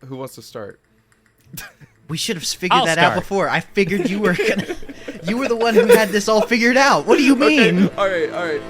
Who wants to start? We should have figured that out before. I figured you were gonna. You were the one who had this all figured out. What do you mean? Okay. All right.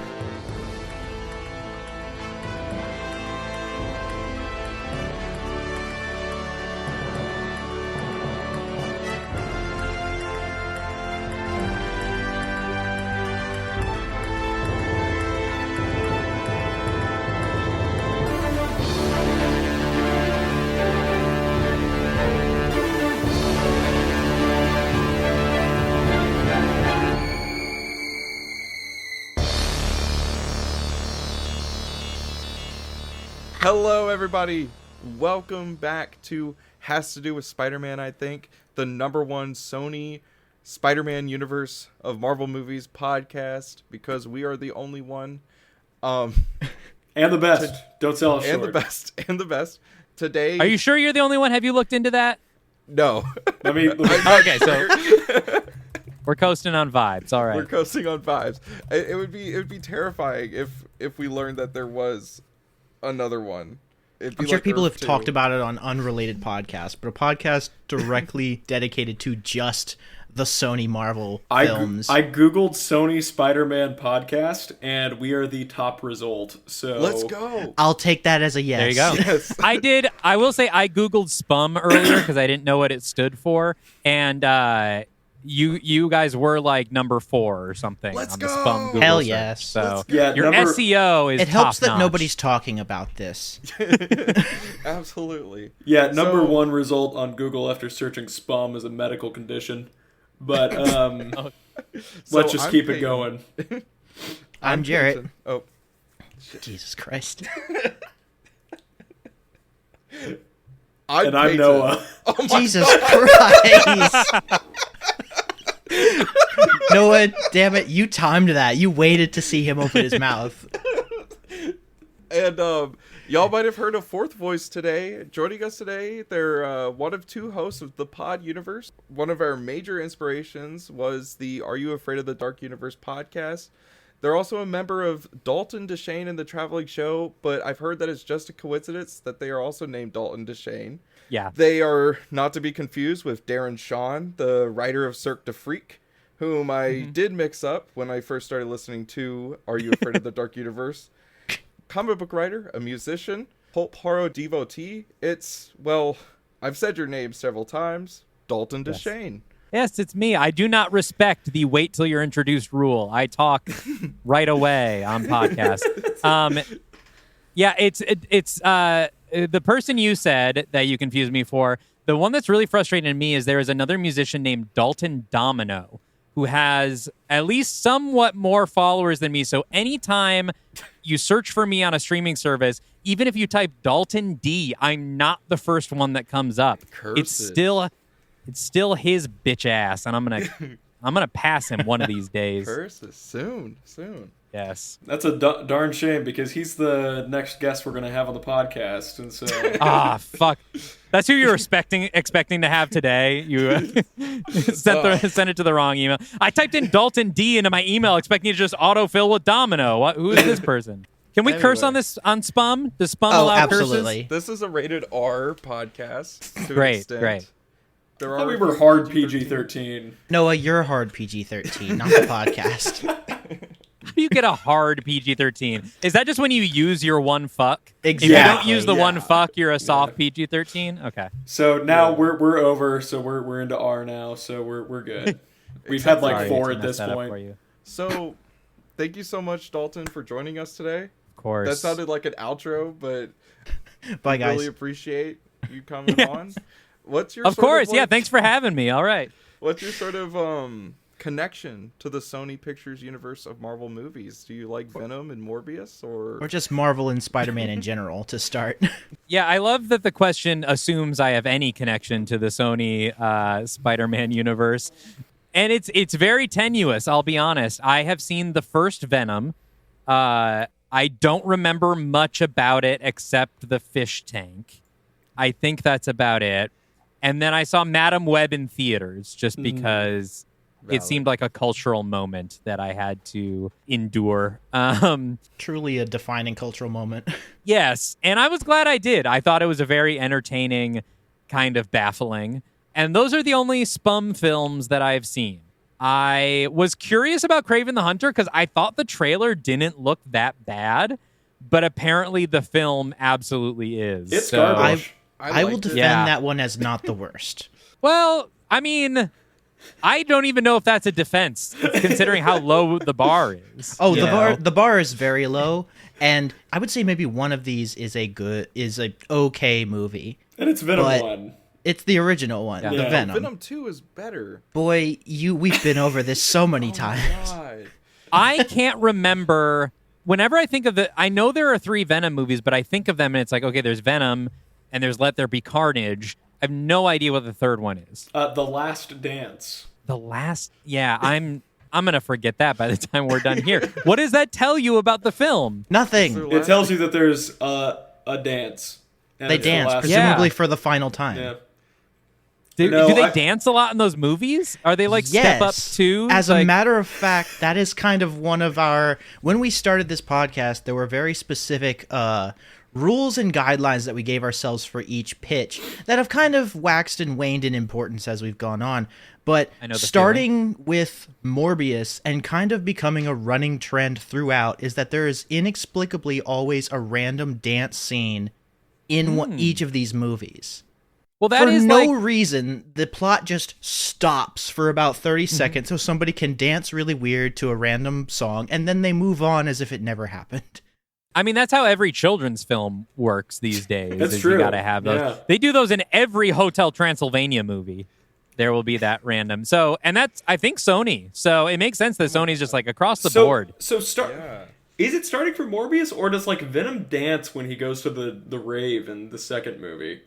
Hello, everybody. Welcome back to Has to Do with Spider-Man, I think, the #1 Sony Spider-Man universe of Marvel movies podcast, because we are the only one. And the best. Don't sell us short. And the best. Today. Are you sure you're the only one? Have you looked into that? No. Okay, so we're coasting on vibes. All right. We're coasting on vibes. It would be terrifying if we learned that there was another one. I'm sure people have talked about it on unrelated podcasts, but a podcast directly dedicated to just the Sony Marvel films. I googled Sony Spider-Man podcast, and we are the top result. So let's go. I'll take that as a yes. There you go. Yes. I will say I googled SPUM earlier because I didn't know what it stood for, and you guys were like number 4 or something Let's on go. the SPUM Google Hell search. yes. So Yeah, your SEO is It helps that top-notch. nobody's talking about this. Absolutely. Yeah, number 1 result on Google after searching SPUM is a medical condition. But let's just keep it going. I'm Jarrett. Peyton. Oh, Jesus Christ. I'm Peyton. Noah. Oh my Jesus Christ. Noah, damn it, you timed that. You waited to see him open his mouth. And y'all might have heard a fourth voice today. Joining us today, they're one of 2 hosts of the Pod Universe. One of our major inspirations was the Are You Afraid of the Dark Universe podcast. They're also a member of Dalton Deschain and the Traveling Show, but I've heard that it's just a coincidence that they are also named Dalton Deschain. Yeah. They are not to be confused with Darren Shawn, the writer of Cirque du Freak, whom I did mix up when I first started listening to Are You Afraid of the Dark Universe? Comic book writer, a musician, Pulp horror devotee. I've said your name several times, Dalton Deschain. Yes, it's me. I do not respect the wait till you're introduced rule. I talk right away on podcasts. Yeah, it's the person you said that you confused me for. The one that's really frustrating to me is there is another musician named Dalton Domino who has at least somewhat more followers than me. So anytime you search for me on a streaming service, even if you type Dalton D, I'm not the first one that comes up. Curses. It's still his bitch ass, and I'm gonna pass him one of these days. Curses. Soon. Yes. That's a darn shame, because he's the next guest we're going to have on the podcast. And so Fuck. That's who you're expecting to have today. You sent it to the wrong email. I typed in Dalton D into my email expecting it to just autofill with Domino. Who is this person? Can we curse on this on SPUM? Does SPUM allow absolutely. curses? This is a rated R podcast. To an Great. There I thought are we were hard PG-13. Noah, you're hard PG-13, not the podcast. How do you get a hard PG-13? Is that just when you use your one fuck? Exactly. If you don't use the one fuck, you're a soft PG-13? Okay. So now we're over. So we're into R now. So we're good. We've had like Sorry 4 to at mess this that up point. for you. So, thank you so much, Dalton, for joining us today. Of course. That sounded like an outro, but Bye, I guys. really appreciate you coming on. What's your Of course. Yeah, thanks for having me. All right. What's your sort of connection to the Sony Pictures universe of Marvel movies? Do you like Venom and Morbius, Or just Marvel and Spider-Man in general, to start. Yeah, I love that the question assumes I have any connection to the Sony Spider-Man universe. And it's very tenuous, I'll be honest. I have seen the first Venom. I don't remember much about it except the fish tank. I think that's about it. And then I saw Madam Web in theaters just because it seemed like a cultural moment that I had to endure. Truly a defining cultural moment. Yes, and I was glad I did. I thought it was a very entertaining kind of baffling. And those are the only Spum films that I've seen. I was curious about Kraven the Hunter because I thought the trailer didn't look that bad, but apparently the film absolutely is. It's garbage. I will defend that one as not the worst. Well, I mean, I don't even know if that's a defense, considering how low the bar is. Oh, the bar is very low, and I would say maybe one of these is a okay movie. And it's Venom 1. It's the original one, the Venom. Venom 2 is better. Boy, we've been over this so many times. God. I can't remember. Whenever I think of I know there are 3 Venom movies, but I think of them and it's like, okay, there's Venom and there's Let There Be Carnage. I have no idea what the third one is. The Last Dance. I'm gonna forget that by the time we're done here. What does that tell you about the film? Nothing. It tells you that there's a dance. They dance, presumably for the final time. Yeah. Do they dance a lot in those movies? Are they like Step Up 2? As a matter of fact, that is kind of one of our... When we started this podcast, there were very specific rules and guidelines that we gave ourselves for each pitch that have kind of waxed and waned in importance as we've gone on. But starting with Morbius and kind of becoming a running trend throughout is that there is inexplicably always a random dance scene in each of these movies. Well, that for is no reason, the plot just stops for about 30 seconds so somebody can dance really weird to a random song, and then they move on as if it never happened. I mean, that's how every children's film works these days. That's true. You gotta have those. Yeah. They do those in every Hotel Transylvania movie. There will be that random. So, and that's, I think, Sony. So it makes sense that Sony's just like across the board. Is it starting from Morbius, or does like Venom dance when he goes to the rave in the second movie?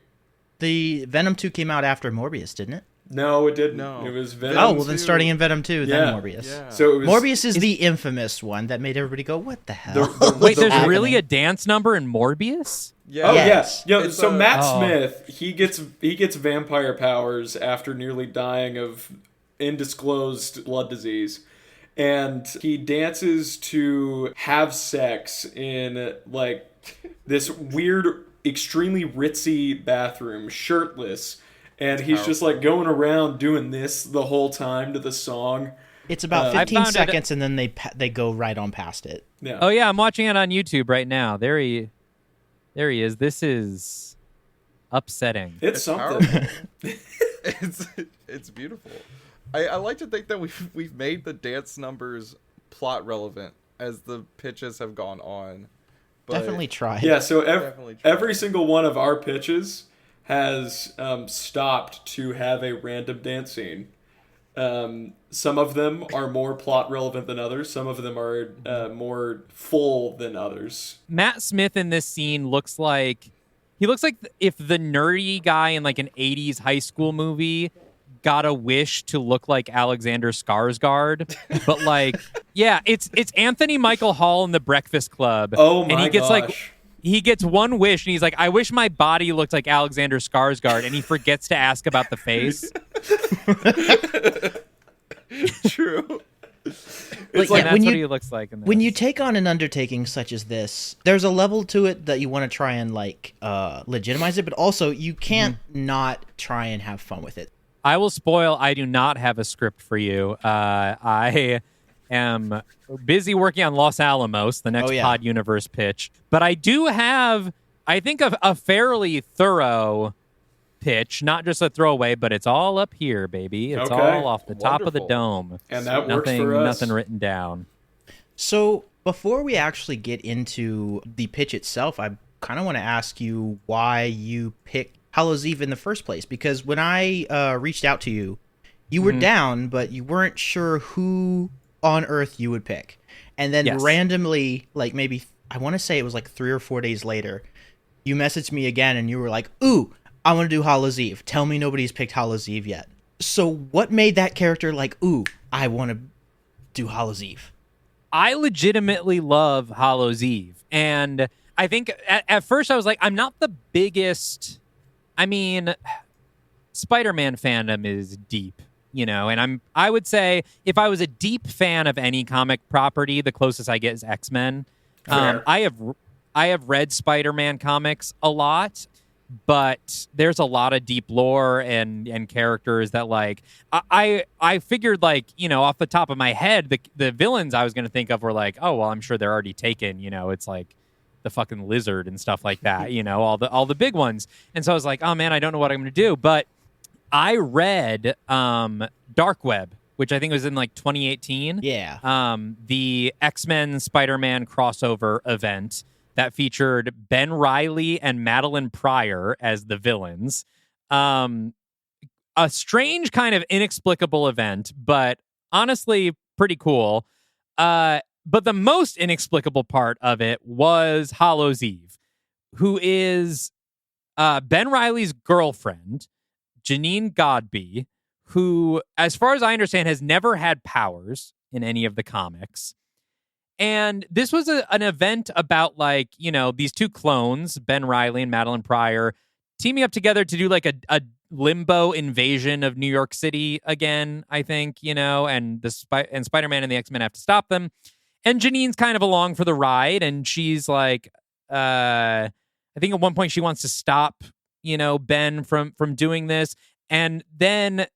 The Venom 2 came out after Morbius, didn't it? No, it didn't. No. It was Venom. Oh, well, then starting in Venom 2, then Morbius. Yeah. So it was, Morbius is the infamous one that made everybody go, what the hell? Wait, there's really a dance number in Morbius? Yeah. Oh, Yes. yeah. So Matt Smith, he gets vampire powers after nearly dying of undisclosed blood disease. And he dances to have sex in, like, this weird, extremely ritzy bathroom, shirtless. And he's just, like, going around doing this the whole time to the song. It's about 15 seconds, and then they go right on past it. Yeah. Oh, yeah, I'm watching it on YouTube right now. There he is. This is upsetting. It's something. It's beautiful. I like to think that we've made the dance numbers plot relevant as the pitches have gone on. But Definitely try. Yeah, so every single one of our pitches has stopped to have a random dance scene. Some of them are more plot relevant than others. Some of them are more full than others. Matt Smith in this scene looks like if the nerdy guy in like an 80s high school movie got a wish to look like Alexander Skarsgård, but like, yeah, it's Anthony Michael Hall in The Breakfast Club. Oh my and he gets gosh. he gets one wish and he's like, I wish my body looked like Alexander Skarsgård, and he forgets to ask about the face. True. It's like that's what he looks like in this. When you take on an undertaking such as this, there's a level to it that you want to try and like legitimize it, but also you can't not try and have fun with it. I will spoil, I do not have a script for you. I am busy working on Los Alamos, the next Pod Universe pitch. But I do have, I think, a fairly thorough pitch, not just a throwaway, but it's all up here, baby. It's all off the top of the dome. And that works for us. Nothing written down. So before we actually get into the pitch itself, I kind of want to ask you why you picked Hallows Eve in the first place, because when I reached out to you, you were down, but you weren't sure who on earth you would pick. And then randomly, like maybe, I want to say it was like 3 or 4 days later, you messaged me again and you were like, ooh, I want to do Hallows Eve. Tell me nobody's picked Hallows Eve yet. So what made that character like, ooh, I want to do Hallows Eve? I legitimately love Hallows Eve. And I think at first I was like, I'm not the biggest... I mean, Spider-Man fandom is deep, you know, and I would say if I was a deep fan of any comic property, the closest I get is X-Men. I have read Spider-Man comics a lot, but there's a lot of deep lore and characters that like I figured like, you know, off the top of my head, the villains I was going to think of were like, oh, well, I'm sure they're already taken. You know, it's like the fucking lizard and stuff like that, you know, all the big ones. And so I was like, oh man, I don't know what I'm going to do. But I read Dark Web, which I think was in like 2018. Yeah. The X-Men Spider-Man crossover event that featured Ben Reilly and Madeline Pryor as the villains. A strange kind of inexplicable event, but honestly pretty cool. But the most inexplicable part of it was Hallows Eve, who is Ben Reilly's girlfriend, Janine Godby, who, as far as I understand, has never had powers in any of the comics. And this was an event about, like, you know, these two clones, Ben Reilly and Madeline Pryor, teaming up together to do like a limbo invasion of New York City again, I think, you know, and Spider-Man and the X-Men have to stop them. And Janine's kind of along for the ride, and she's like, I think at one point she wants to stop, you know, Ben from doing this. And then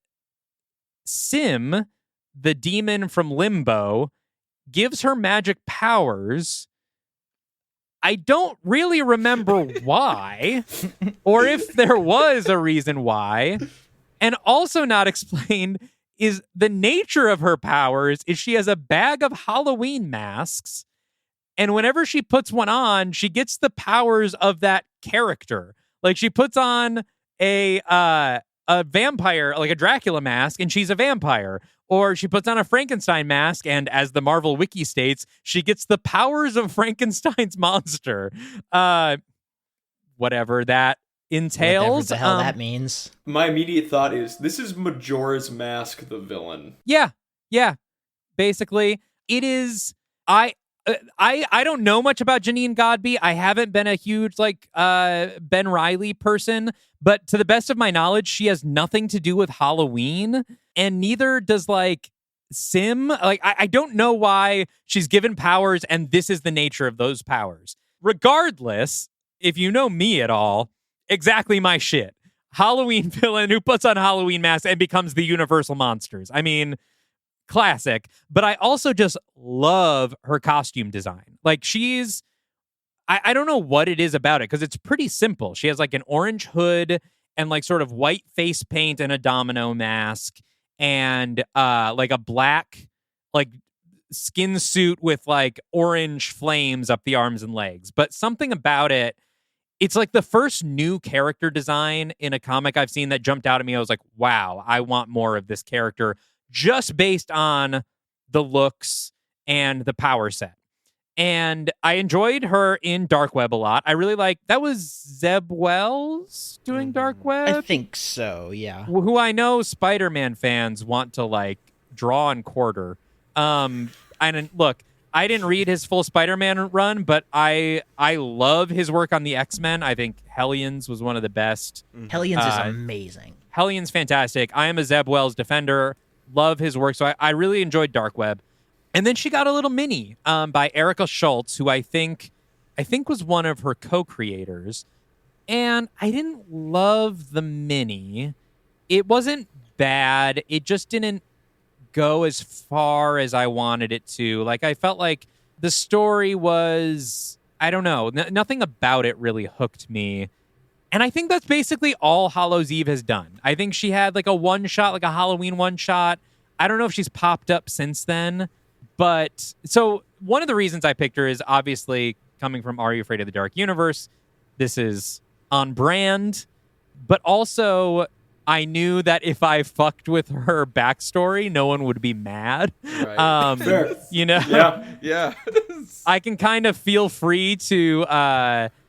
Sim, the demon from Limbo, gives her magic powers. I don't really remember why, or if there was a reason why. And also not explained is the nature of her powers is she has a bag of Halloween masks, and whenever she puts one on, she gets the powers of that character. Like, she puts on a vampire, like a Dracula mask, and she's a vampire. Or she puts on a Frankenstein mask, and as the Marvel Wiki states, she gets the powers of Frankenstein's monster. Whatever that entails. Whatever the hell that means. My immediate thought is, this is Majora's Mask, the villain. Yeah. Basically, it is. I don't know much about Janine Godby. I haven't been a huge Ben Reilly person, but to the best of my knowledge, she has nothing to do with Halloween, and neither does like Sim. Like, I don't know why she's given powers, and this is the nature of those powers. Regardless, if you know me at all, exactly my shit. Halloween villain who puts on Halloween masks and becomes the Universal Monsters. I mean, classic. But I also just love her costume design. Like, she's, I don't know what it is about it, because it's pretty simple. She has like an orange hood and like sort of white face paint and a domino mask, and like a black like skin suit with like orange flames up the arms and legs. But something about it, it's like the first new character design in a comic I've seen that jumped out at me. I was like, wow, I want more of this character, just based on the looks and the power set. And I enjoyed her in Dark Web a lot. I really like, that was Zeb Wells doing Dark Web? I think so, yeah. Who I know Spider-Man fans want to like draw and quarter. And look, I didn't read his full Spider-Man run, but I love his work on the X-Men. I think Hellions was one of the best. Hellions is amazing. Hellions fantastic. I am a Zeb Wells defender. Love his work. So I really enjoyed Dark Web. And then she got a little mini by Erica Schultz, who I think was one of her co-creators. And I didn't love the mini. It wasn't bad. It just didn't go as far as I wanted it to. Like, I felt like the story was, I don't know, nothing about it really hooked me. And I think that's basically all Hallows Eve has done. I think she had like a one-shot, like a Halloween one-shot. I don't know if she's popped up since then. But so one of the reasons I picked her is obviously coming from Are You Afraid of the Dark Universe? This is on brand. But also, I knew that if I fucked with her backstory, no one would be mad. Right. Fair. You know? Yeah. I can kind of feel free to,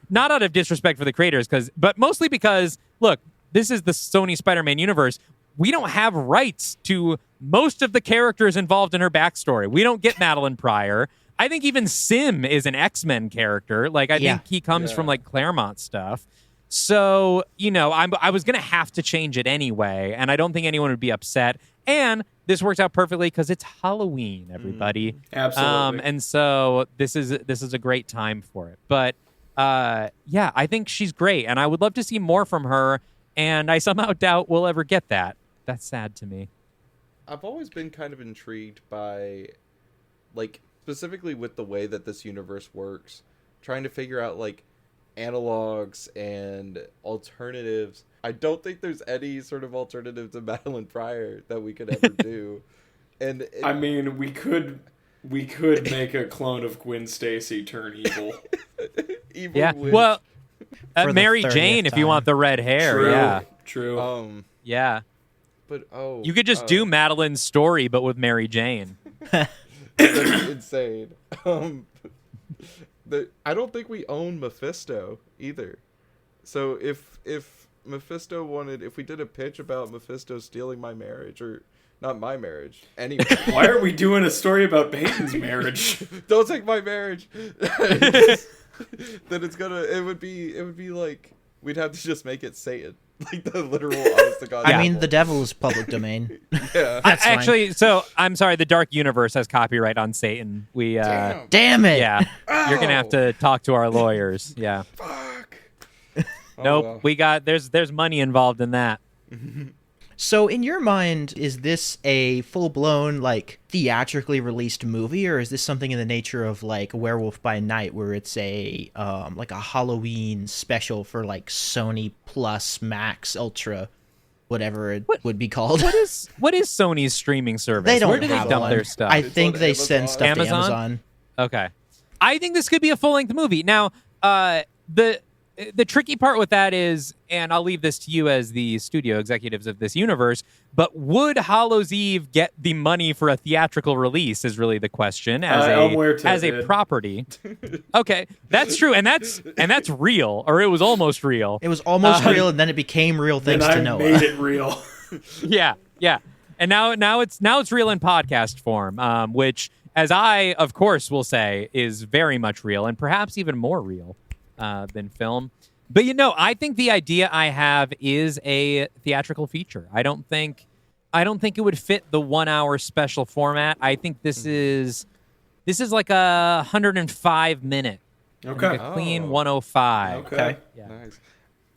not out of disrespect for the creators, but mostly because, look, this is the Sony Spider-Man universe. We don't have rights to most of the characters involved in her backstory. We don't get Madeline Pryor. I think even Sim is an X-Men character. Like, I think he comes from like Claremont stuff. So, you know, I was going to have to change it anyway, and I don't think anyone would be upset. And this works out perfectly because it's Halloween, everybody. Absolutely. And so this is a great time for it. But yeah, I think she's great, and I would love to see more from her. And I somehow doubt we'll ever get that. That's sad to me. I've always been kind of intrigued by, like, specifically with the way that this universe works, trying to figure out, like, analogs and alternatives. I don't think there's any sort of alternative to Madeline Pryor that we could ever do. And I mean, we could make a clone of Gwen Stacy turn evil. Evil Yeah, witch. well, For the Mary 30th Jane, if you time. want the red hair. True. Yeah, True. yeah. But You could just do Madeline's story, but with Mary Jane. That's insane. I don't think we own Mephisto either. So if Mephisto wanted, if we did a pitch about Mephisto stealing my marriage, or not my marriage, anyway. Why are we doing a story about Peyton's marriage? Don't take my marriage. Then it would be like we'd have to just make it Satan, like the literal honest to God. I mean, devil. the devil is public domain. Yeah. That's fine. Actually, so I'm sorry, the Dark Universe has copyright on Satan. We Damn. Damn it! yeah, you're gonna have to talk to our lawyers. Yeah. Fuck. Nope, well. we got there's money involved in that. So, in your mind, is this a full-blown, like, theatrically released movie, or is this something in the nature of, like, Werewolf by Night, where it's a, like, a Halloween special for, like, Sony Plus, Max, Ultra, whatever it would be called? What is Sony's streaming service? They don't Where do they have dump one. their stuff? I It's think on they Amazon. send stuff to Amazon? Amazon. Okay. I think this could be a full-length movie. Now, the tricky part with that is, and I'll leave this to you as the studio executives of this universe, but would Hallows Eve get the money for a theatrical release is really the question Elmore as a did. property. Okay, that's true, and that's real, or it was almost real. It was almost real, and then it became real thanks and to I Noah. made it real. Yeah. And now it's real in podcast form, which, as I of course will say, is very much real and perhaps even more real than film. But I think the idea I have is a theatrical feature. I don't think it would fit the 1 hour special format. I think this is like a 105 minute. Okay. Like a clean 105. Okay. Yeah. Nice.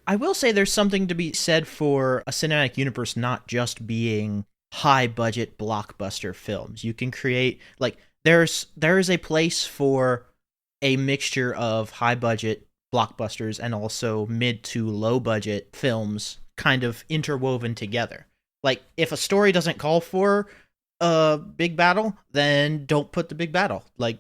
I will say there's something to be said for a cinematic universe not just being high budget blockbuster films. You can create, like, there is a place for a mixture of high budget blockbusters and also mid to low budget films kind of interwoven together. Like, if a story doesn't call for a big battle, then don't put the big battle. Like,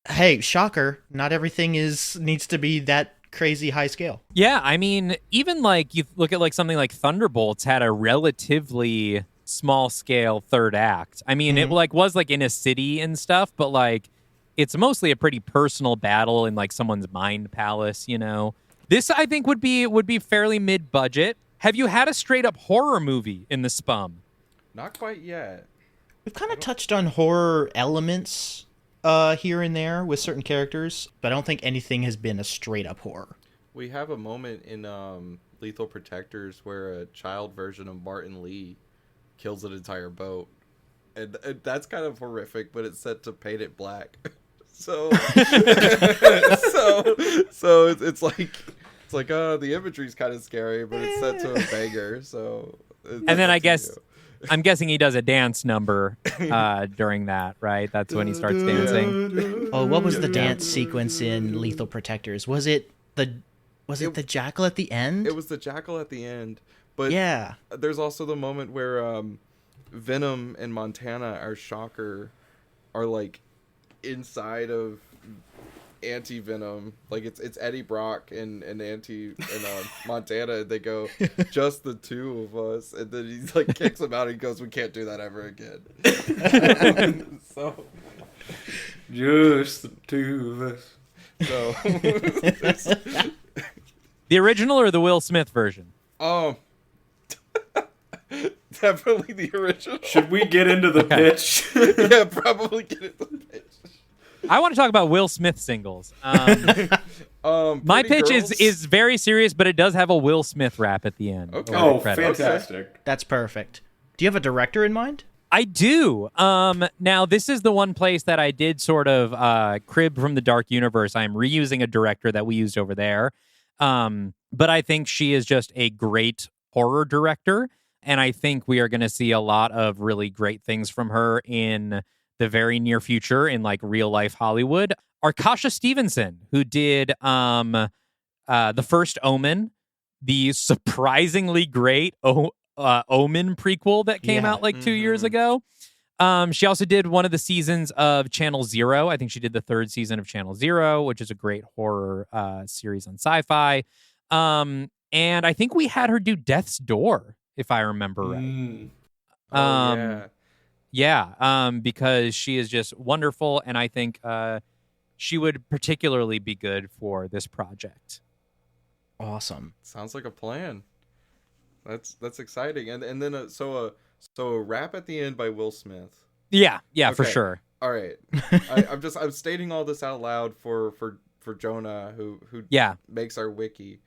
hey, shocker, not everything needs to be that crazy high scale. Yeah, I mean, even like you look at like something like Thunderbolts had a relatively small scale third act. I mean, it like was like in a city and stuff, but like it's mostly a pretty personal battle in like someone's mind palace, This I think would be fairly mid-budget. Have you had a straight up horror movie in the spum? Not quite yet. We've kind of touched on horror elements here and there with certain characters, but I don't think anything has been a straight up horror. We have a moment in Lethal Protectors where a child version of Martin Lee kills an entire boat, and that's kind of horrific, but it's set to paint it black. So, it's like the imagery's kind of scary, but it's set to a banger. So, And then I'm guessing he does a dance number during that, right? That's when he starts dancing. Oh, what was the dance sequence in Lethal Protectors? Was it the jackal at the end? It was the jackal at the end, but yeah. There's also the moment where Venom and Montana, our Shocker, are like inside of Anti-Venom. Like it's Eddie Brock and Montana. They go, just the two of us, and then he like kicks him out and goes, "We can't do that ever again." So Just the two of us. So The original or the Will Smith version? Definitely the original. Should we get into the pitch? Yeah, probably get it the pitch. I want to talk about Will Smith singles. My Pretty pitch Girls. is very serious, but it does have a Will Smith rap at the end. Okay. over the Oh, credits. fantastic. That's perfect. Do you have a director in mind? I do. Now, this is the one place that I did sort of crib from the Dark Universe. I'm reusing a director that we used over there. But I think she is just a great horror director. And I think we are going to see a lot of really great things from her in the very near future in like real life Hollywood. Arkasha Stevenson, who did the first Omen, the surprisingly great Omen prequel that came out like 2 years ago. She also did one of the seasons of Channel Zero. I think she did the third season of Channel Zero, which is a great horror series on Sci-Fi. And I think we had her do Death's Door, if I remember right. Because she is just wonderful, and I think she would particularly be good for this project. Awesome. Sounds like a plan. That's exciting. And then so a rap at the end by Will Smith. Yeah, okay. For sure. All right. I'm stating all this out loud for Jonah who makes our wiki.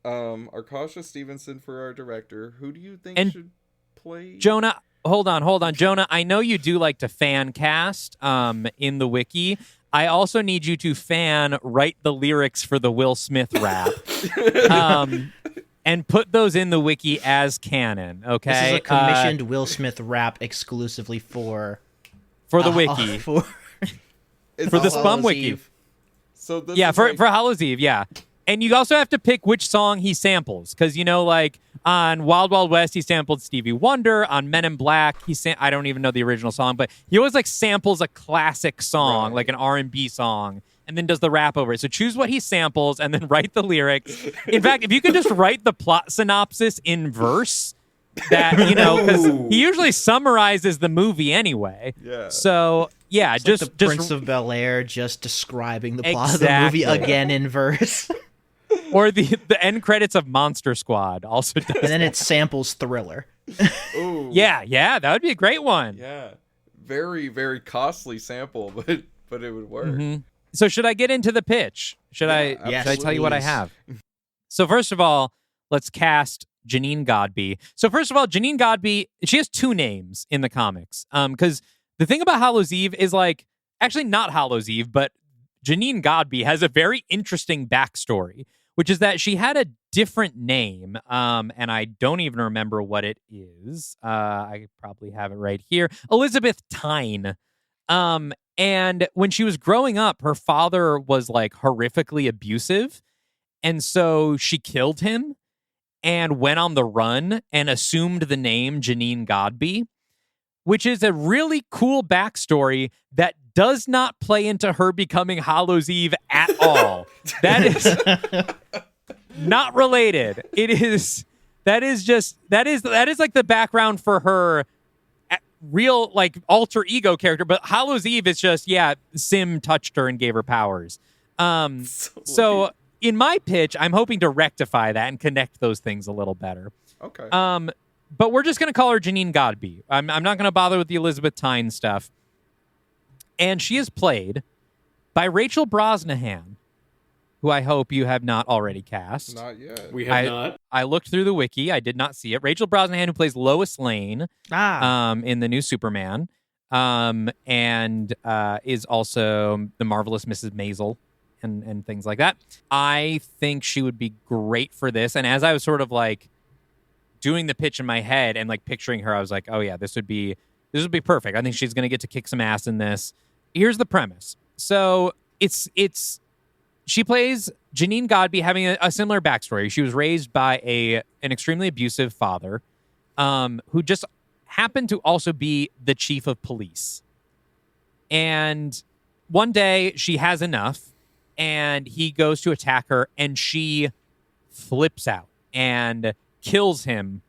Arkasha Stevenson for our director. Who do you think should play Jonah? Hold on. Jonah, I know you do like to fan cast in the wiki. I also need you to write the lyrics for the Will Smith rap. And put those in the wiki as canon, okay? This is a commissioned Will Smith rap exclusively for the wiki. For the Spum wiki. So this for Hallows Eve, yeah. And you also have to pick which song he samples, because like on Wild Wild West he sampled Stevie Wonder. On Men in Black I don't even know the original song, but he always like samples a classic song, like an R&B song, and then does the rap over it. So choose what he samples and then write the lyrics. In fact, if you could just write the plot synopsis in verse, that because he usually summarizes the movie anyway. Yeah. So yeah, it's just like the Prince of Bel-Air just describing the plot of the movie again in verse. Or the end credits of Monster Squad also does. And then it samples Thriller. Ooh. Yeah, that would be a great one. Yeah. Very, very costly sample, but it would work. Mm-hmm. So should I get into the pitch? Should I tell you what I have? So first of all, let's cast Janine Godbey. So first of all, Janine Godbey, she has two names in the comics. Because the thing about Hallows Eve is like, actually not Hallows Eve, but Janine Godbey has a very interesting backstory, which is that she had a different name, and I don't even remember what it is. I probably have it right here. Elizabeth Tyne. And when she was growing up, her father was like horrifically abusive, and so she killed him and went on the run and assumed the name Janine Godbey, which is a really cool backstory that does not play into her becoming Hallows Eve at all. That is not related. That is like the background for her real like alter ego character, but Hallows Eve is just Sim touched her and gave her powers. So in my pitch, I'm hoping to rectify that and connect those things a little better. Okay. But we're just going to call her Janine Godbey. I'm not going to bother with the Elizabeth Tyne stuff. And she is played by Rachel Brosnahan, who I hope you have not already cast. Not yet. We have not. I looked through the wiki. I did not see it. Rachel Brosnahan, who plays Lois Lane in the new Superman, and is also the marvelous Mrs. Maisel and things like that. I think she would be great for this. And as I was sort of like doing the pitch in my head and like picturing her, I was like, oh yeah, this would be perfect. I think she's going to get to kick some ass in this. Here's the premise. So she plays Janine Godbey, having a similar backstory. She was raised by an extremely abusive father, who just happened to also be the chief of police. And one day she has enough, and he goes to attack her, and she flips out and kills him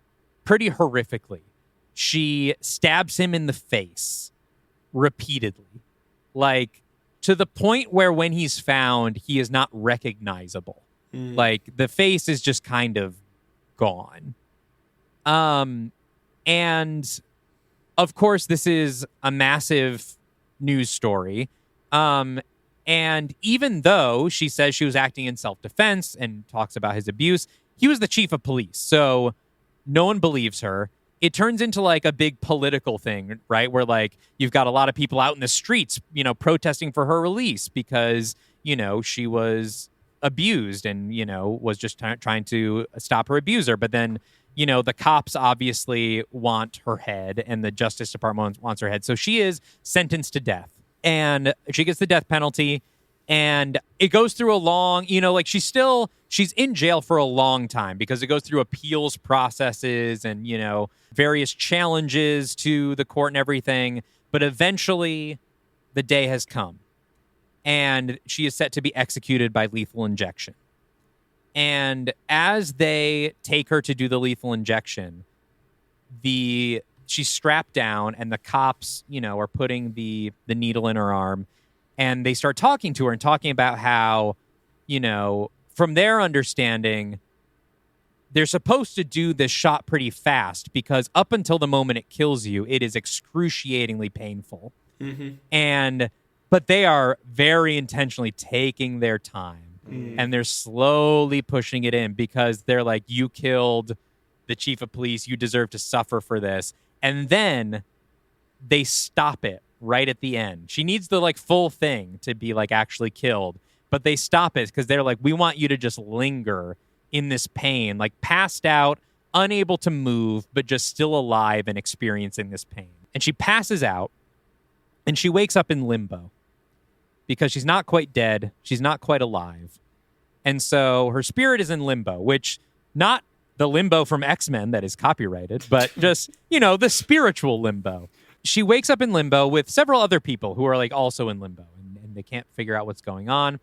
pretty horrifically. She stabs him in the face repeatedly, like to the point where when he's found, he is not recognizable. Like the face is just kind of gone. And of course, this is a massive news story. And even though she says she was acting in self-defense and talks about his abuse, he was the chief of police. So no one believes her. it turns into like a big political thing, right? Where like you've got a lot of people out in the streets, you know, protesting for her release because, you know, she was abused and, you know, was just trying to stop her abuser. But then, you know, the cops obviously want her head and the Justice Department wants her head. So she is sentenced to death and she gets the death penalty. And it goes through a long, you know, like she's in jail for a long time because it goes through appeals processes and, you know, various challenges to the court and everything. But eventually the day has come and she is set to be executed by lethal injection. And as they take her to do the lethal injection, she's strapped down and the cops, you know, are putting the needle in her arm. And they start talking to her and talking about how, you know, from their understanding, they're supposed to do this shot pretty fast because up until the moment it kills you, it is excruciatingly painful. Mm-hmm. But they are very intentionally taking their time and they're slowly pushing it in because they're like, you killed the chief of police. You deserve to suffer for this. And then they stop it. Right at the end. She needs the like full thing to be like actually killed, but they stop it because they're like, we want you to just linger in this pain, like passed out, unable to move, but just still alive and experiencing this pain. And she passes out and she wakes up in limbo because she's not quite dead. She's not quite alive. And so her spirit is in limbo, which not the limbo from X-Men that is copyrighted, but just, you know, the spiritual limbo. She wakes up in limbo with several other people who are like also in limbo and they can't figure out what's going on.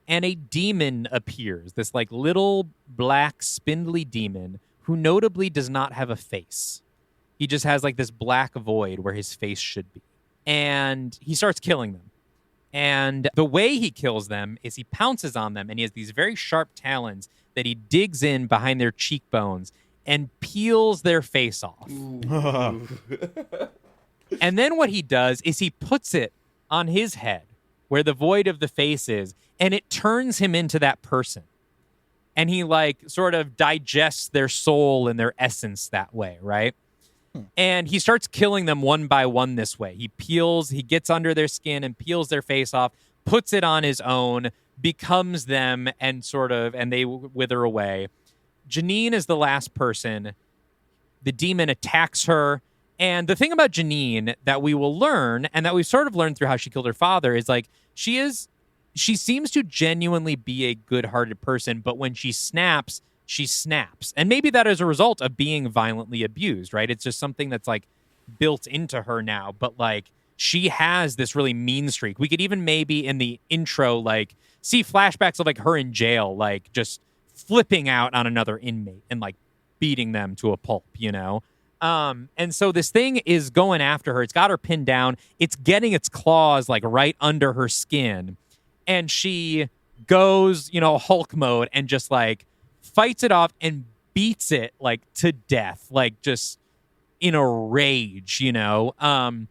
And a demon appears, this like little black spindly demon who notably does not have a face. He just has like this black void where his face should be. And he starts killing them. And the way he kills them is he pounces on them and he has these very sharp talons that he digs in behind their cheekbones and peels their face off. And then what he does is he puts it on his head where the void of the face is, and it turns him into that person. And he like sort of digests their soul and their essence that way, right? And he starts killing them one by one this way. He gets under their skin and peels their face off, puts it on his own, becomes them, and they wither away. Janine is the last person. The demon attacks her. And the thing about Janine that we will learn, and that we've sort of learned through how she killed her father, is like she seems to genuinely be a good-hearted person, but when she snaps. And maybe that is a result of being violently abused, right? It's just something that's like built into her now, but like she has this really mean streak. We could even maybe in the intro like see flashbacks of like her in jail, like just flipping out on another inmate and like beating them to a pulp, you know? And so this thing is going after her. It's got her pinned down. It's getting its claws like right under her skin. And she goes, you know, Hulk mode and just like fights it off and beats it like to death, like just in a rage, you know? And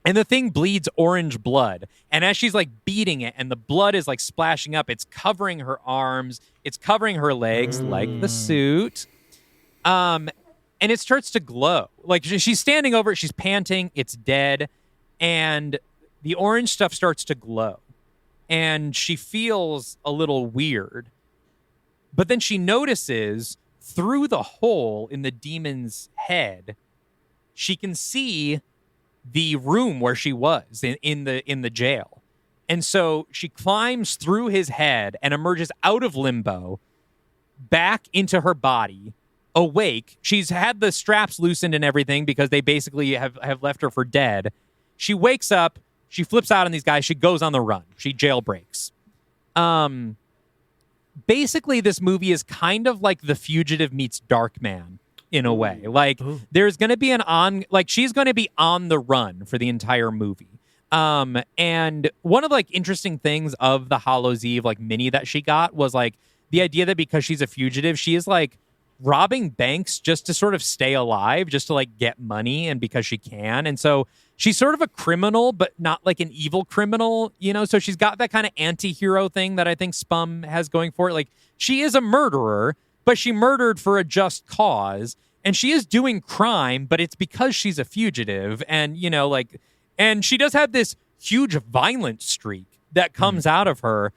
the thing bleeds orange blood. And as she's like beating it and the blood is like splashing up, it's covering her arms, it's covering her legs like the suit. And it starts to glow. Like she's standing over it, she's panting, it's dead, and the orange stuff starts to glow. And she feels a little weird. But then she notices through the hole in the demon's head, she can see the room where she was in the jail. And so she climbs through his head and emerges out of limbo, back into her body, awake. She's had the straps loosened and everything because they basically have left her for dead. She wakes up, she flips out on these guys, she goes on the run. She jailbreaks. Basically, this movie is kind of like The Fugitive meets Darkman in a way. Like, there's going to be she's going to be on the run for the entire movie. And one of the like interesting things of the Hallows Eve like mini that she got was like the idea that because she's a fugitive, she is like robbing banks just to sort of stay alive, just to like get money and because she can. And so she's sort of a criminal, but not like an evil criminal, you know? So she's got that kind of anti-hero thing that I think Spum has going for it. Like she is a murderer, but she murdered for a just cause. And she is doing crime, but it's because she's a fugitive. And, and she does have this huge violent streak that comes out of her,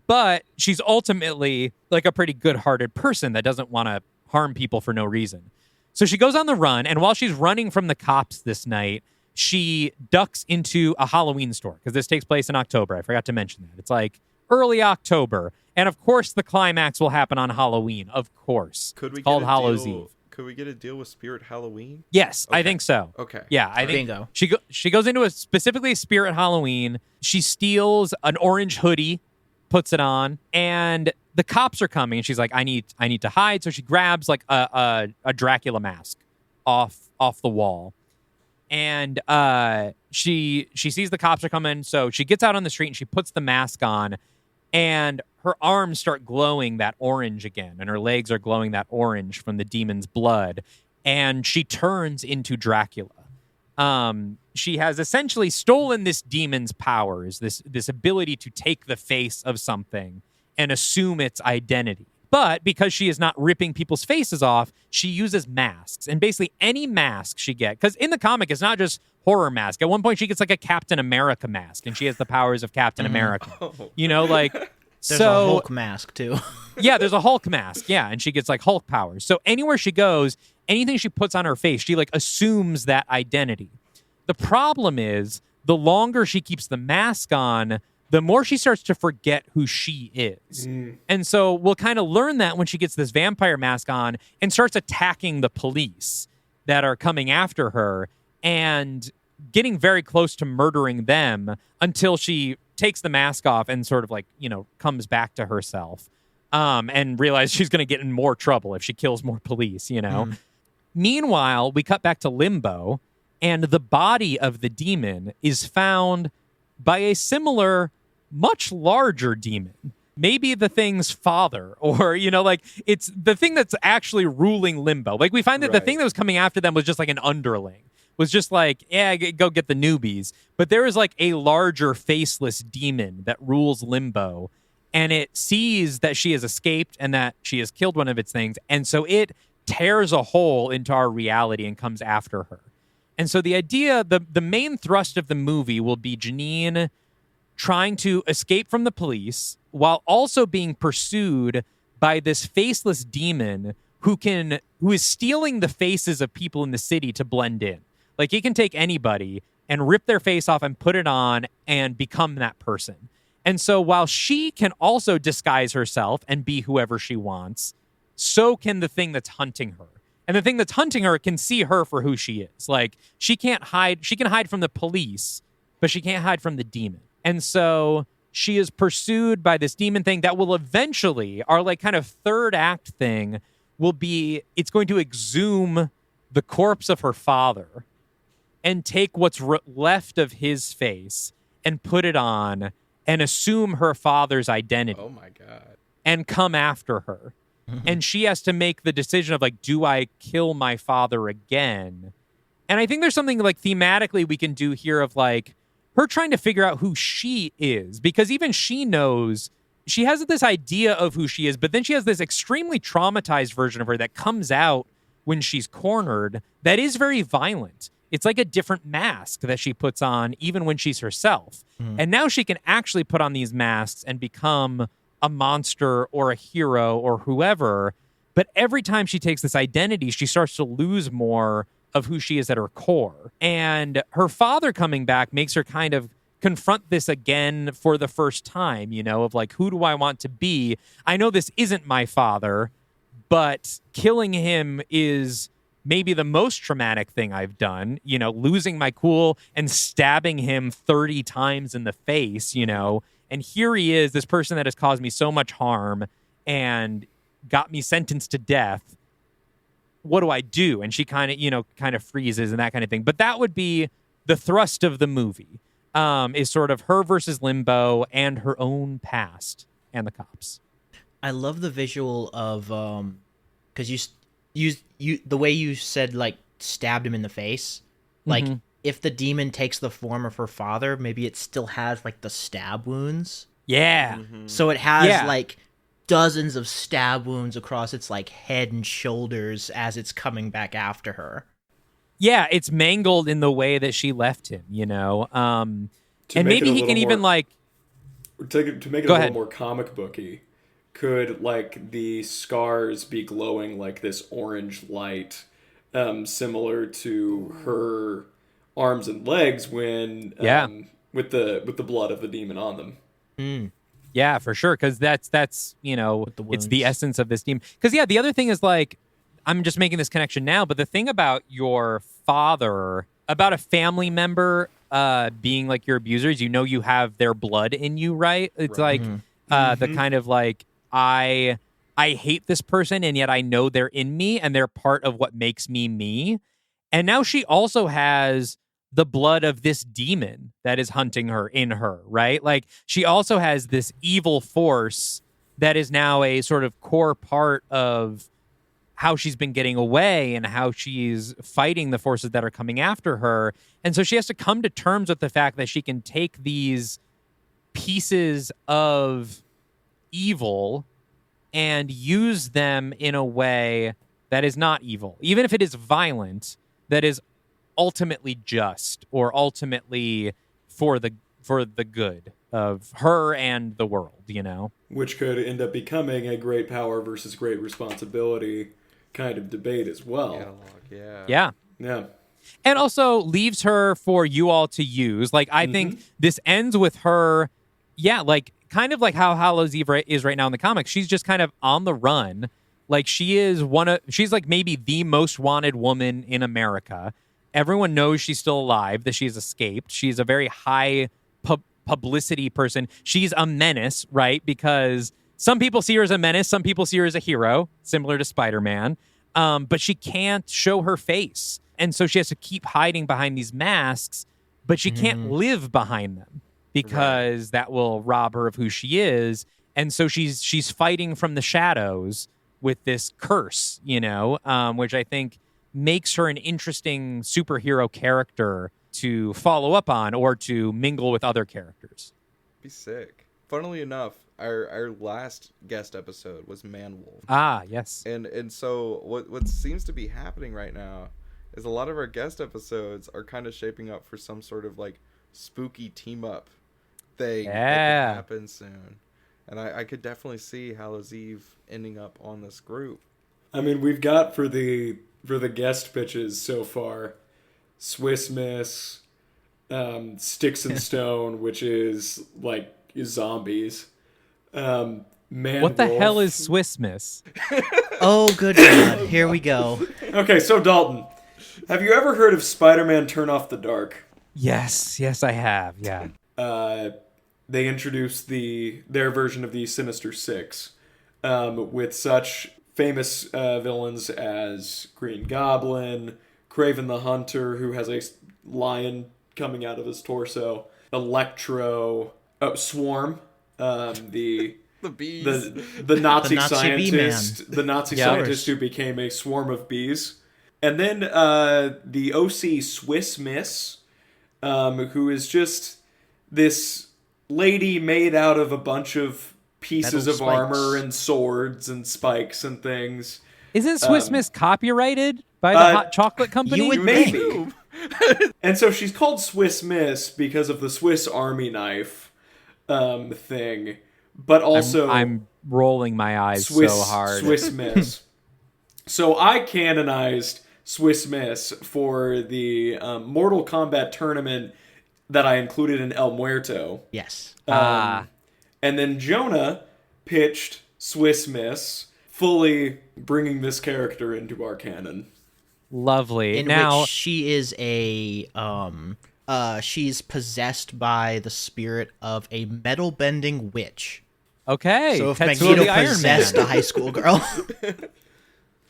but she's ultimately like a pretty good-hearted person that doesn't want to harm people for no reason. So she goes on the run, and while she's running from the cops this night, she ducks into a Halloween store, because this takes place in October. I forgot to mention that. It's like early October. And of course, the climax will happen on Halloween. Of course. Could we it's called get a Hallows deal? Eve. Could we get a deal with Spirit Halloween? Yes, Okay. I think so. Okay. Yeah, I think Bingo. she goes into a specifically Spirit Halloween. She steals an orange hoodie, puts it on, and the cops are coming. And she's like, I need to hide. So she grabs like a Dracula mask off the wall, and she sees the cops are coming. So she gets out on the street and she puts the mask on, and her arms start glowing that orange again, and her legs are glowing that orange from the demon's blood, and she turns into Dracula. She has essentially stolen this demon's powers, this ability to take the face of something and assume its identity. But because she is not ripping people's faces off, she uses masks. And basically any mask she gets, because in the comic, it's not just horror mask. At one point, she gets like a Captain America mask, and she has the powers of Captain America. There's a Hulk mask, too. Yeah, there's a Hulk mask. Yeah, and she gets like Hulk powers. So anywhere she goes, anything she puts on her face, she like assumes that identity. The problem is, the longer she keeps the mask on, the more she starts to forget who she is. And so we'll kind of learn that when she gets this vampire mask on and starts attacking the police that are coming after her and getting very close to murdering them until she takes the mask off and sort of like, comes back to herself and realizes she's going to get in more trouble if she kills more police, Meanwhile, we cut back to Limbo, and the body of the demon is found by a similar, much larger demon. Maybe the thing's father, or, it's the thing that's actually ruling Limbo. Like, we find that the thing that was coming after them was just like an underling. Was just like, yeah, go get the newbies. But there is like a larger faceless demon that rules Limbo, and it sees that she has escaped and that she has killed one of its things. And so it tears a hole into our reality and comes after her. And so the idea, the main thrust of the movie will be Janine trying to escape from the police while also being pursued by this faceless demon who is stealing the faces of people in the city to blend in. Like, he can take anybody and rip their face off and put it on and become that person. And so while she can also disguise herself and be whoever she wants, so can the thing that's hunting her. And the thing that's hunting her can see her for who she is. Like, she can't hide. She can hide from the police, but she can't hide from the demon. And so she is pursued by this demon thing that will eventually, our like kind of third act thing will be, it's going to exhume the corpse of her father and take what's left of his face and put it on and assume her father's identity. Oh my God. And come after her. And she has to make the decision of like, do I kill my father again? And I think there's something like thematically we can do here of like her trying to figure out who she is, because even she knows she has this idea of who she is, but then she has this extremely traumatized version of her that comes out when she's cornered that is very violent. It's like a different mask that she puts on even when she's herself. And now she can actually put on these masks and become a monster or a hero or whoever. But every time she takes this identity, she starts to lose more of who she is at her core. And her father coming back makes her kind of confront this again for the first time, of like, who do I want to be? I know this isn't my father, but killing him is maybe the most traumatic thing I've done, losing my cool and stabbing him 30 times in the face, and here he is, this person that has caused me so much harm and got me sentenced to death. What do I do? And she kind of freezes and that kind of thing. But that would be the thrust of the movie, is sort of her versus Limbo and her own past and the cops. I love the visual of, because you the way you said like stabbed him in the face, like if the demon takes the form of her father, maybe it still has like the stab wounds. Yeah. So it has like dozens of stab wounds across its like head and shoulders as it's coming back after her. Yeah, it's mangled in the way that she left him, you know. And maybe he can even like to make it Go a ahead. little more comic booky. Could like the scars be glowing like this orange light, similar to her arms and legs when with the blood of the demon on them? Yeah, for sure, because that's you know, the it's the wounds. essence of this demon. Because the other thing is like, I'm just making this connection now, but the thing about your father, about a family member being like your abusers, you know, you have their blood in you, right? It's like the kind of like, I hate this person, and yet I know they're in me, and they're part of what makes me me. And now she also has the blood of this demon that is hunting her in her, right? Like, she also has this evil force that is now a sort of core part of how she's been getting away and how she's fighting the forces that are coming after her. And so she has to come to terms with the fact that she can take these pieces of evil and use them in a way that is not evil, even if it is violent, that is ultimately just, or ultimately for the good of her and the world, you know? Which could end up becoming a great power versus great responsibility kind of debate as well. Analog, Yeah. Yeah. And also leaves her for you all to use. Like, I think this ends with her, like kind of like how Hallow's Eve is right now in the comics. She's just kind of on the run. Like, she's like maybe the most wanted woman in America. Everyone knows she's still alive, that she's escaped. She's a very high publicity person. She's a menace, right? Because some people see her as a menace, some people see her as a hero, similar to Spider-Man. But she can't show her face. And so she has to keep hiding behind these masks, but she can't live behind them because that will rob her of who she is. And so she's fighting from the shadows with this curse, you know, which I think makes her an interesting superhero character to follow up on or to mingle with other characters. Be sick. Funnily enough, our last guest episode was Man-Wolf. Ah, yes. And so what seems to be happening right now is a lot of our guest episodes are kind of shaping up for some sort of like spooky team up thing that could happen soon. And I could definitely see Hallow's Eve ending up on this group. I mean, we've got for the guest pitches so far, Swiss Miss, Sticks and Stone, which is like zombies. What the hell is Swiss Miss? Oh, good God. Here we go. Okay, so Dalton, have you ever heard of Spider-Man Turn Off the Dark? Yes, I have. Yeah. They introduced their version of the Sinister Six, with such famous villains as Green Goblin, Kraven the Hunter, who has a lion coming out of his torso, Electro, Swarm, the bees, the Nazi, Nazi scientist, the Nazi scientist who became a swarm of bees, and then the OC Swiss Miss, who is just this lady made out of a bunch of pieces Metal of spikes. armor and swords and spikes and things. Isn't Swiss Miss copyrighted by the hot chocolate company? you would Maybe. And so she's called Swiss Miss because of the Swiss Army knife thing, but also I'm rolling my eyes so hard. Swiss Miss. So I canonized Swiss Miss for the Mortal Kombat tournament that I included in El Muerto. Yes. And then Jonah pitched Swiss Miss, fully bringing this character into our canon. Lovely. In Now, which she is she's possessed by the spirit of a metal bending witch. okay. So if Tetsuo Magneto the Iron possessed Man. a high school girl.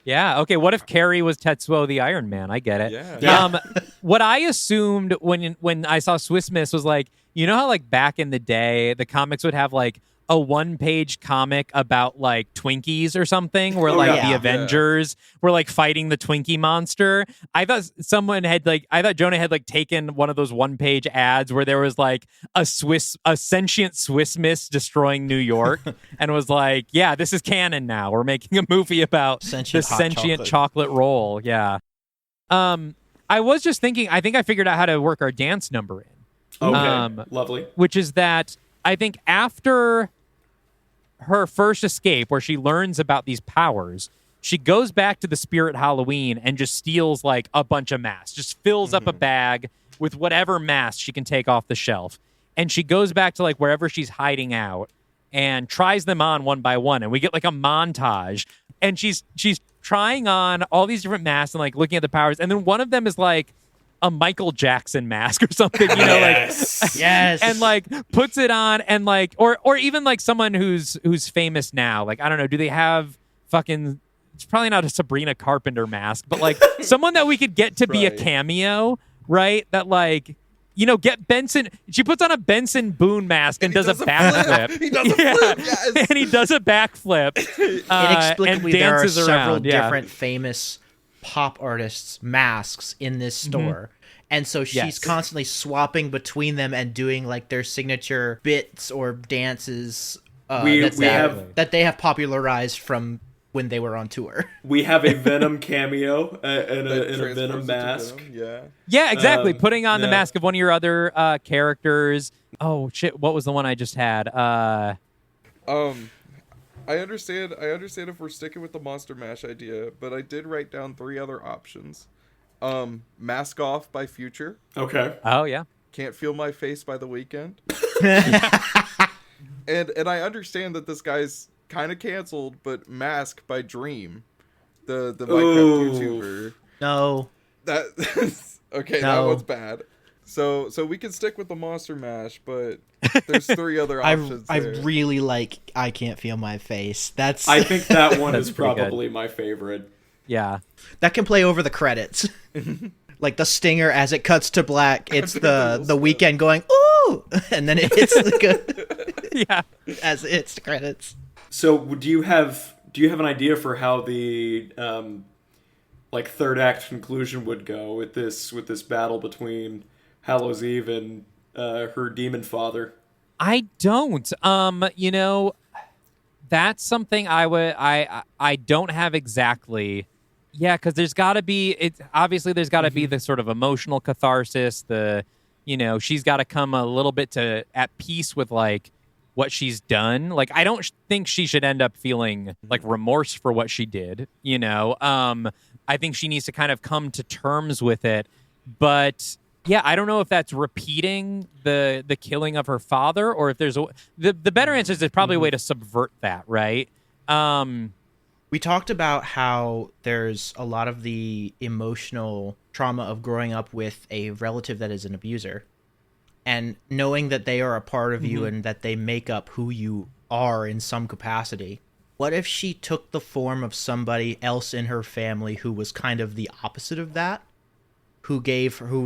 Yeah. Okay. What if Carrie was Tetsuo the Iron Man? I get it. Yeah. What I assumed when I saw Swiss Miss was like, you know how like back in the day the comics would have like a one-page comic about like Twinkies or something, where Oh, like yeah. the Avengers were like fighting the Twinkie monster. I thought Jonah had like taken one of those one-page ads where there was like a sentient Swiss Miss destroying New York, and was like, "Yeah, this is canon now. We're making a movie about Sentient the hot sentient chocolate roll." Yeah. I was just thinking. I think I figured out how to work our dance number in. Okay, lovely. Which is that I think after her first escape, where she learns about these powers, she goes back to the Spirit Halloween and just steals like a bunch of masks, just fills up a bag with whatever mask she can take off the shelf. And she goes back to like wherever she's hiding out and tries them on one by one. And we get like a montage, and she's trying on all these different masks and like looking at the powers. And then one of them is like a Michael Jackson mask or something, you know, Yes. Yes. and like puts it on, and like, or even like someone who's famous now. Like, I don't know, do they have fucking? It's probably not a Sabrina Carpenter mask, but like someone that we could get to be a Right. cameo, right? That like, you know, get Benson. She puts on a Benson Boone mask and does a backflip. He does a flip, yes. And he does a backflip. Inexplicably, and there are dances several around. Yeah. different famous pop artists' masks in this store. And so she's Yes. constantly swapping between them and doing like their signature bits or dances We that have they have popularized from when they were on tour. we have a Venom cameo in a Transfers Venom into mask. Venom, yeah. Yeah, exactly. Putting on the yeah. mask of one of your other characters. Oh shit! What was the one I just had? I understand if we're sticking with the Monster Mash idea, but I did write down 3 other options. Mask Off by Future. Okay. Oh yeah. Can't Feel My Face by The Weeknd. and I understand that this guy's kind of canceled, but Mask by Dream, the Minecraft Ooh. YouTuber. No. That okay, that No. one's bad. So we can stick with the Monster Mash, but there's 3 other I options. there. really like I Can't Feel My Face. That's I think that one That's is pretty good. probably my favorite. Yeah. that can play over the credits. Like the stinger as it cuts to black, it's the Weekend going, ooh, and then it hits the good Yeah. as it hits the credits. So, do you have an idea for how the like third act conclusion would go with this battle between Hallows Eve and her demon father? I don't. You know, that's something I don't have exactly. Yeah, because there's got to be there's got to be the sort of emotional catharsis. She's got to come a little bit at peace with like what she's done. Like, I don't think she should end up feeling like remorse for what she did. I think she needs to kind of come to terms with it. But yeah, I don't know if that's repeating the killing of her father, or if there's the better answer is there's probably a way to subvert that, right? We talked about how there's a lot of the emotional trauma of growing up with a relative that is an abuser, and knowing that they are a part of you and that they make up who you are in some capacity. What if she took the form of somebody else in her family who was kind of the opposite of that? Who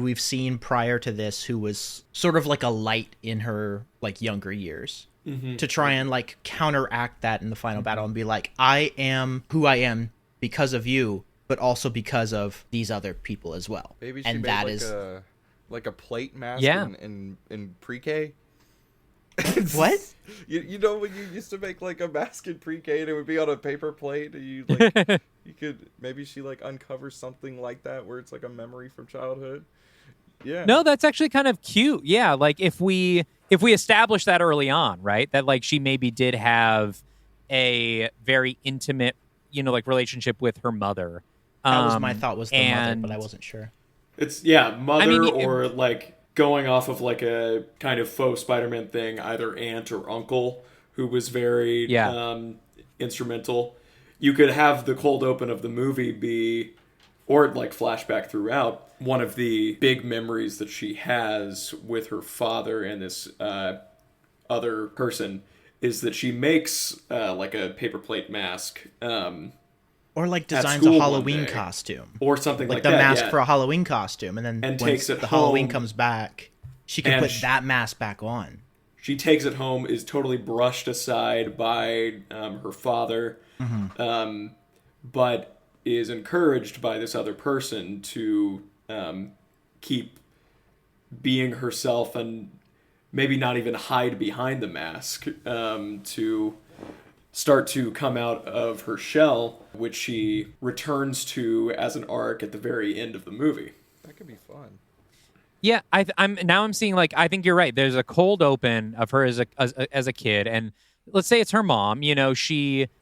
we've seen prior to this, who was sort of like a light in her like younger years, to try and like counteract that in the final battle and be like, I am who I am because of you, but also because of these other people as well. Maybe she and made that like is a plate mask Yeah. in pre-K. what? You know when you used to make like a mask in pre-K and it would be on a paper plate, and you like you could maybe she like uncovers something like that where it's like a memory from childhood. Yeah. No, that's actually kind of cute. Yeah, like if we establish that early on, right? That like she maybe did have a very intimate, like relationship with her mother. That was my thought, was the mother, and- but I wasn't sure. It's mother, or like going off of like a kind of faux Spider-Man thing, either aunt or uncle who was very instrumental. You could have the cold open of the movie be, or like flashback throughout, one of the big memories that she has with her father and this other person is that she makes like a paper plate mask. Or like designs school a one Halloween day. costume. Or something like the that. mask yeah. for a Halloween costume, and then And when takes it the Halloween home. comes back, she can And put that mask back on. She takes it home, is totally brushed aside by her father, but is encouraged by this other person to keep being herself and maybe not even hide behind the mask, to start to come out of her shell, which she returns to as an arc at the very end of the movie. That could be fun. Yeah, I'm seeing, like, I think you're right. There's a cold open of her as a kid, and let's say it's her mom. You know,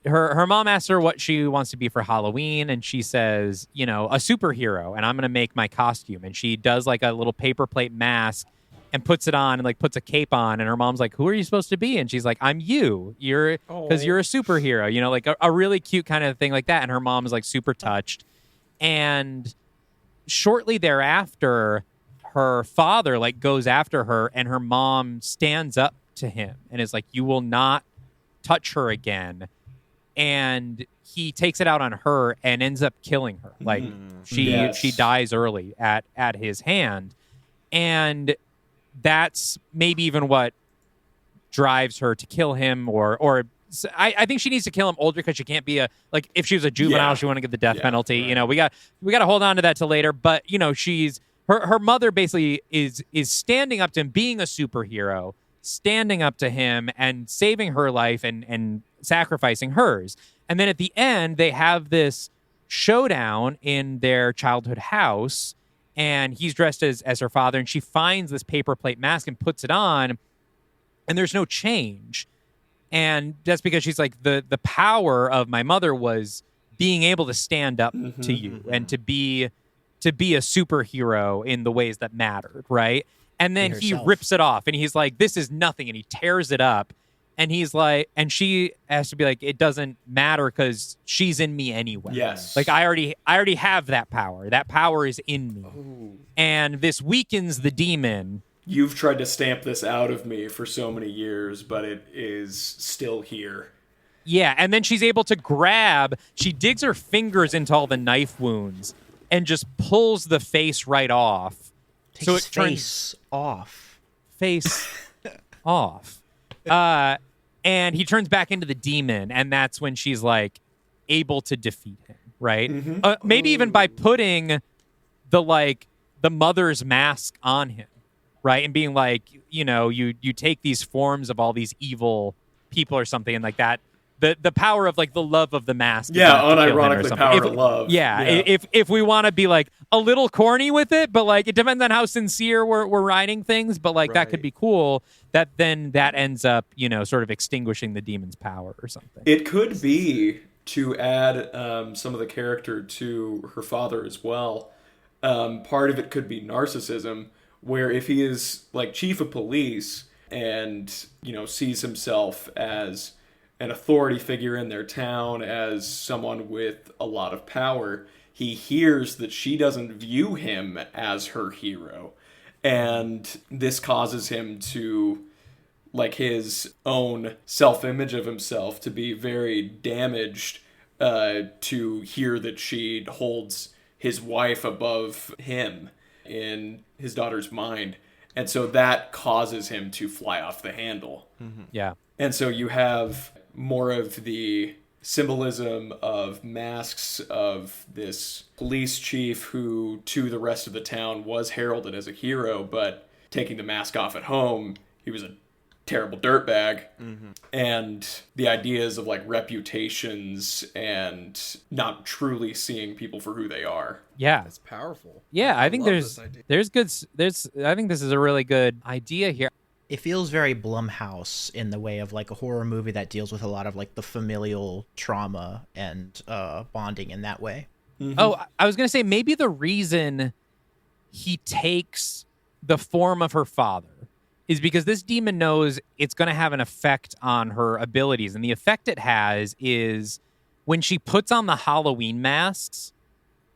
her mom asks her what she wants to be for Halloween, and she says, you know, a superhero, and I'm gonna make my costume. And she does like a little paper plate mask and puts it on and like puts a cape on, and her mom's like, "Who are you supposed to be?" And she's like, "I'm you. Because you're a superhero." You know, like a really cute kind of thing like that. And her mom is like super touched, and shortly thereafter, her father like goes after her, and her mom stands up to him and is like, "You will not touch her again." And he takes it out on her and ends up killing her. Like she dies early at his hand. And that's maybe even what drives her to kill him, or I think she needs to kill him older, because she can't be like, if she was a juvenile, she wouldn't get the death penalty. Right. You know, we got to hold on to that till later. But you know, her mother basically is standing up to him, being a superhero, standing up to him and saving her life and sacrificing hers. And then at the end, they have this showdown in their childhood house, and he's dressed as her father, and she finds this paper plate mask and puts it on, and there's no change. And that's because she's like, the power of my mother was being able to stand up to you and to be a superhero in the ways that mattered, right? And then he rips it off, and he's like, "This is nothing," and he tears it up. And he's like, and she has to be like, "It doesn't matter because she's in me anyway." Yes. Like, I already have that power. That power is in me. Oh. And this weakens the demon. You've tried to stamp this out of me for so many years, but it is still here. Yeah, and then she's able to she digs her fingers into all the knife wounds and just pulls the face right off. So it turns face off. And he turns back into the demon, and that's when she's like able to defeat him, right? Maybe even by putting the mother's mask on him, right? And being like, you know, you take these forms of all these evil people or something, and like that. The power of like the love of the mask. Yeah, unironically power of love. Yeah, if we want to be like a little corny with it, but like it depends on how sincere we're writing things, but like that could be cool. That ends up, you know, sort of extinguishing the demon's power or something. It could be to add some of the character to her father as well. Part of it could be narcissism, where if he is like chief of police and, you know, sees himself as an authority figure in their town, as someone with a lot of power, he hears that she doesn't view him as her hero. And this causes him to, like, his own self-image of himself to be very damaged, to hear that she holds his wife above him in his daughter's mind. And so that causes him to fly off the handle. Yeah. And so you have more of the symbolism of masks of this police chief who, to the rest of the town, was heralded as a hero, but taking the mask off at home, he was a terrible dirtbag. And the ideas of like reputations and not truly seeing people for who they are. Yeah, that's powerful. Yeah, I think I think this is a really good idea here. It feels very Blumhouse in the way of like a horror movie that deals with a lot of like the familial trauma and bonding in that way. Oh, I was going to say maybe the reason he takes the form of her father is because this demon knows it's going to have an effect on her abilities. And the effect it has is when she puts on the Halloween masks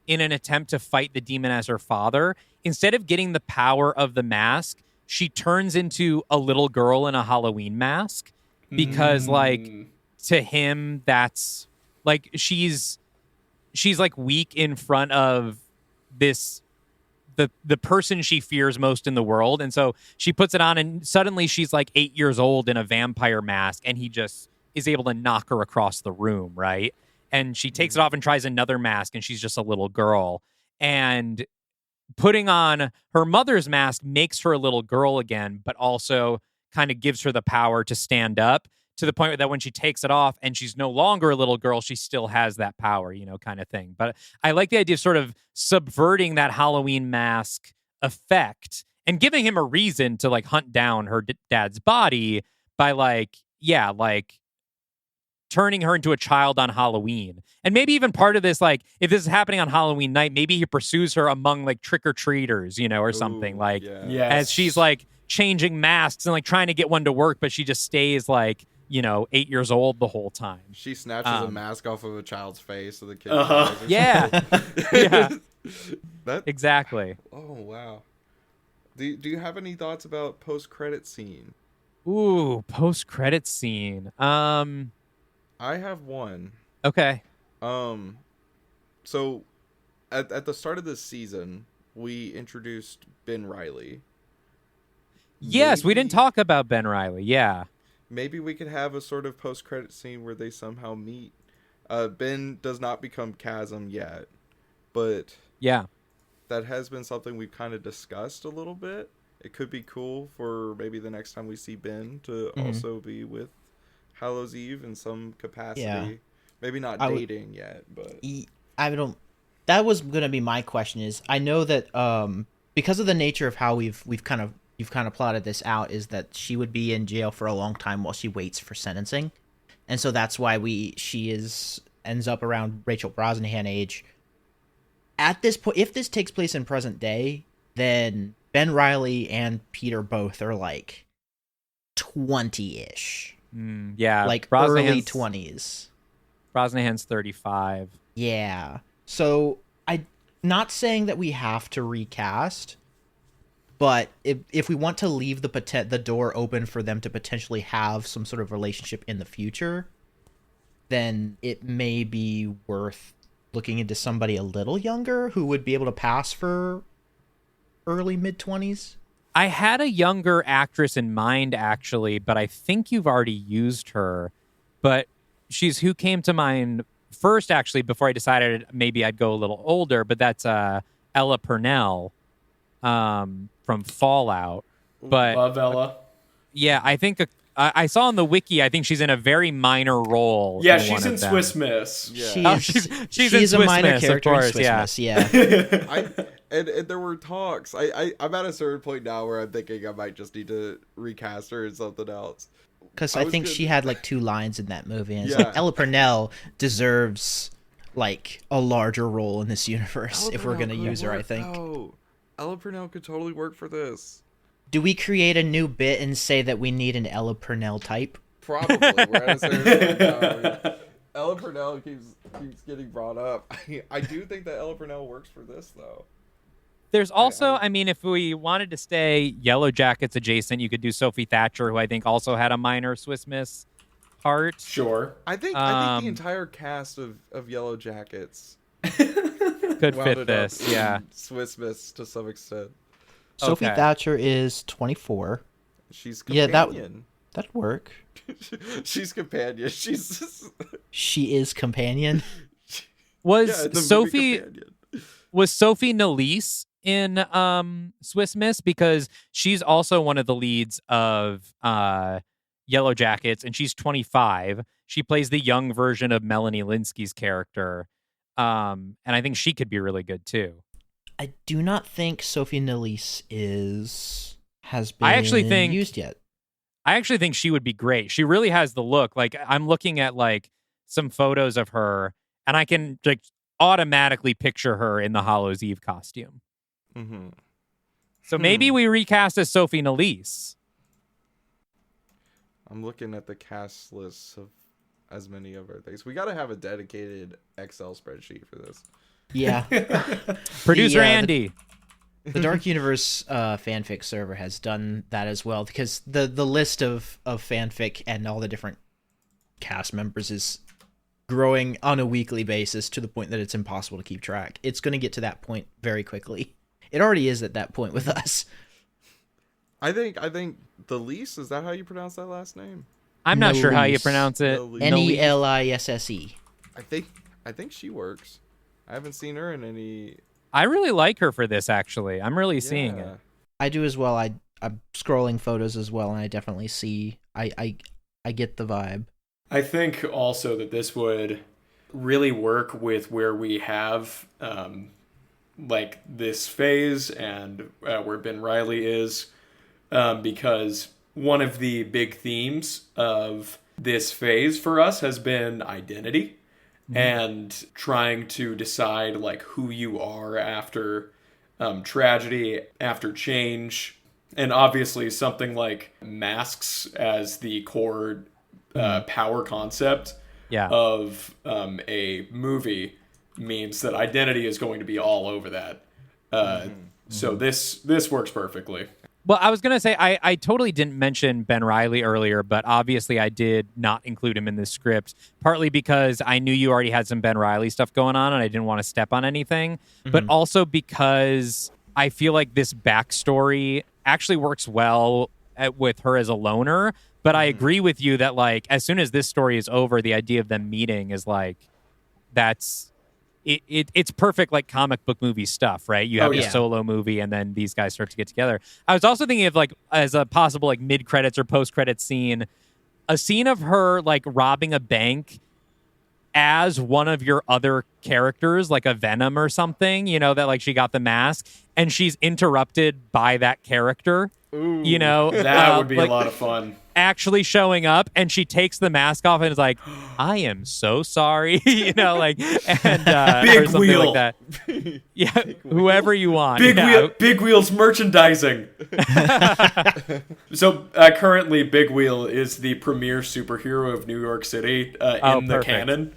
in an attempt to fight the demon as her father, instead of getting the power of the mask, she turns into a little girl in a Halloween mask because, like, to him, that's like she's like weak in front of this the person she fears most in the world. And so she puts it on, and suddenly she's like 8 years old in a vampire mask, and he just is able to knock her across the room, right? And she takes it off and tries another mask, and she's just a little girl. And putting on her mother's mask makes her a little girl again, but also kind of gives her the power to stand up, to the point that when she takes it off and she's no longer a little girl, she still has that power, kind of thing. But I like the idea of sort of subverting that Halloween mask effect and giving him a reason to like hunt down her dad's body by like turning her into a child on Halloween. And maybe even part of this, like if this is happening on Halloween night, maybe he pursues her among like trick-or-treaters, or something like as she's like changing masks and like trying to get one to work, but she just stays like 8 years old the whole time. She snatches a mask off of a child's face so the kid yeah. Exactly. Oh wow. Do you have any thoughts about post-credit scene? Ooh, post-credit scene. I have one. Okay. So at the start of this season, we introduced Ben Reilly. Yes, we didn't talk about Ben Reilly. Yeah. Maybe we could have a sort of post-credit scene where they somehow meet. Ben does not become Chasm yet, but yeah, that has been something we've kind of discussed a little bit. It could be cool for maybe the next time we see Ben to also be with Hallows Eve in some capacity. Yeah. Maybe not dating yet, but I don't. That was gonna be my question. Is I know that because of the nature of how you've kind of plotted this out, is that she would be in jail for a long time while she waits for sentencing, and so that's why she ends up around Rachel Brosnahan age. At this point, if this takes place in present day, then Ben Reilly and Peter both are like 20-ish. Yeah, like early 20s. Brosnahan's 35. Yeah. So I'm not saying that we have to recast, but if we want to leave the door open for them to potentially have some sort of relationship in the future, then it may be worth looking into somebody a little younger who would be able to pass for early mid-20s. I had a younger actress in mind, actually, but I think you've already used her. But she's who came to mind first, actually, before I decided maybe I'd go a little older. But that's Ella Purnell from Fallout. But love Ella. Yeah, I think I saw on the wiki, I think she's in a very minor role. Yeah, she's in Swiss Miss. Yeah. She's a minor character in Swiss Miss, yeah. And there were talks. I'm at a certain point now where I'm thinking I might just need to recast her in something else. Because I think she had like 2 lines in that movie. And it's like Ella Purnell deserves like a larger role in this universe if we're going to use her, I think. Oh, Ella Purnell could totally work for this. Do we create a new bit and say that we need an Ella Purnell type? Probably. We're at a certain point now. Ella Purnell keeps getting brought up. I do think that Ella Purnell works for this, though. There's also, I mean, if we wanted to stay Yellow Jackets adjacent, you could do Sophie Thatcher, who I think also had a minor Swiss Miss part. Sure. I think the entire cast of Yellow Jackets could fit this, yeah. Swiss Miss to some extent. Sophie Thatcher is 24. She's companion. Yeah, that'd work. She's companion. She is companion. Was Sophie Nélisse in Swiss Miss? Because she's also one of the leads of Yellow Jackets, and she's 25. She plays the young version of Melanie Linsky's character, and I think she could be really good too. I do not think Sophie Nélisse has been used yet. I actually think she would be great. She really has the look. Like, I'm looking at like some photos of her, and I can like automatically picture her in the Hallows Eve costume. Mm-hmm. So maybe we recast as Sophie Nélisse. I'm looking at the cast lists of as many of our things. We got to have a dedicated Excel spreadsheet for this. Yeah. Producer Andy. The Dark Universe fanfic server has done that as well, because the list of fanfic and all the different cast members is growing on a weekly basis to the point that it's impossible to keep track. It's going to get to that point very quickly It already is at that point with us. I think the lease, is that how you pronounce that last name? I'm not sure how you Nelise. pronounce it. Nelisse. I think she works. I haven't seen her in any. I really like her for this, actually. I'm really seeing it. I do as well. I'm scrolling photos as well, and I definitely see. I get the vibe. I think also that this would really work with where we have like this phase and where Ben Reilly is, because one of the big themes of this phase for us has been identity and trying to decide like who you are after tragedy, after change, and obviously something like masks as the core power concept of a movie means that identity is going to be all over that. So this works perfectly. Well, I was going to say, I totally didn't mention Ben Reilly earlier, but obviously I did not include him in this script, partly because I knew you already had some Ben Reilly stuff going on and I didn't want to step on anything, but also because I feel like this backstory actually works well with her as a loner. But I agree with you that, like, as soon as this story is over, the idea of them meeting is like, it's perfect, like, comic book movie stuff, right? You have a solo movie and then these guys start to get together. I was also thinking of, like, as a possible, like, mid-credits or post-credits scene, a scene of her, like, robbing a bank as one of your other characters, like a Venom or something, you know, that, like, she got the mask and she's interrupted by that character. Ooh, you know, that would be like, a lot of fun. Actually showing up, and she takes the mask off and is like, "I am so sorry," you know, like, and Big or something Wheel. like that. Yeah, whoever you want. Big Wheel's merchandising. So currently, Big Wheel is the premier superhero of New York City in the canon.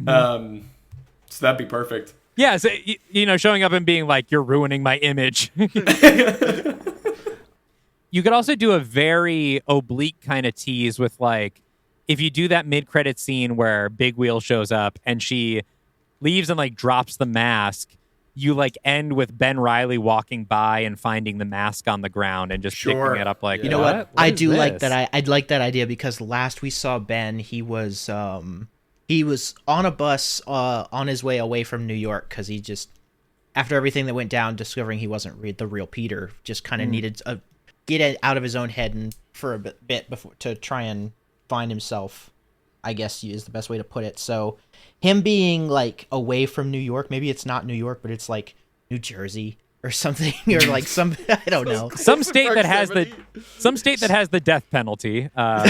So that'd be perfect. Yeah, so, you know, showing up and being like, "You're ruining my image." You could also do a very oblique kind of tease with, like, if you do that mid-credit scene where Big Wheel shows up and she leaves and, like, drops the mask, you, like, end with Ben Reilly walking by and finding the mask on the ground and just picking it up like, you know what? I do like that. I'd like that idea because last we saw Ben, he was on a bus on his way away from New York because he just, after everything that went down, discovering he wasn't the real Peter, just kind of needed a get it out of his own head and for a bit before to try and find himself, I guess is the best way to put it. So him being like away from New York, maybe it's not New York, but it's like New Jersey or something, or like some, I don't know. Some state that has the death penalty, for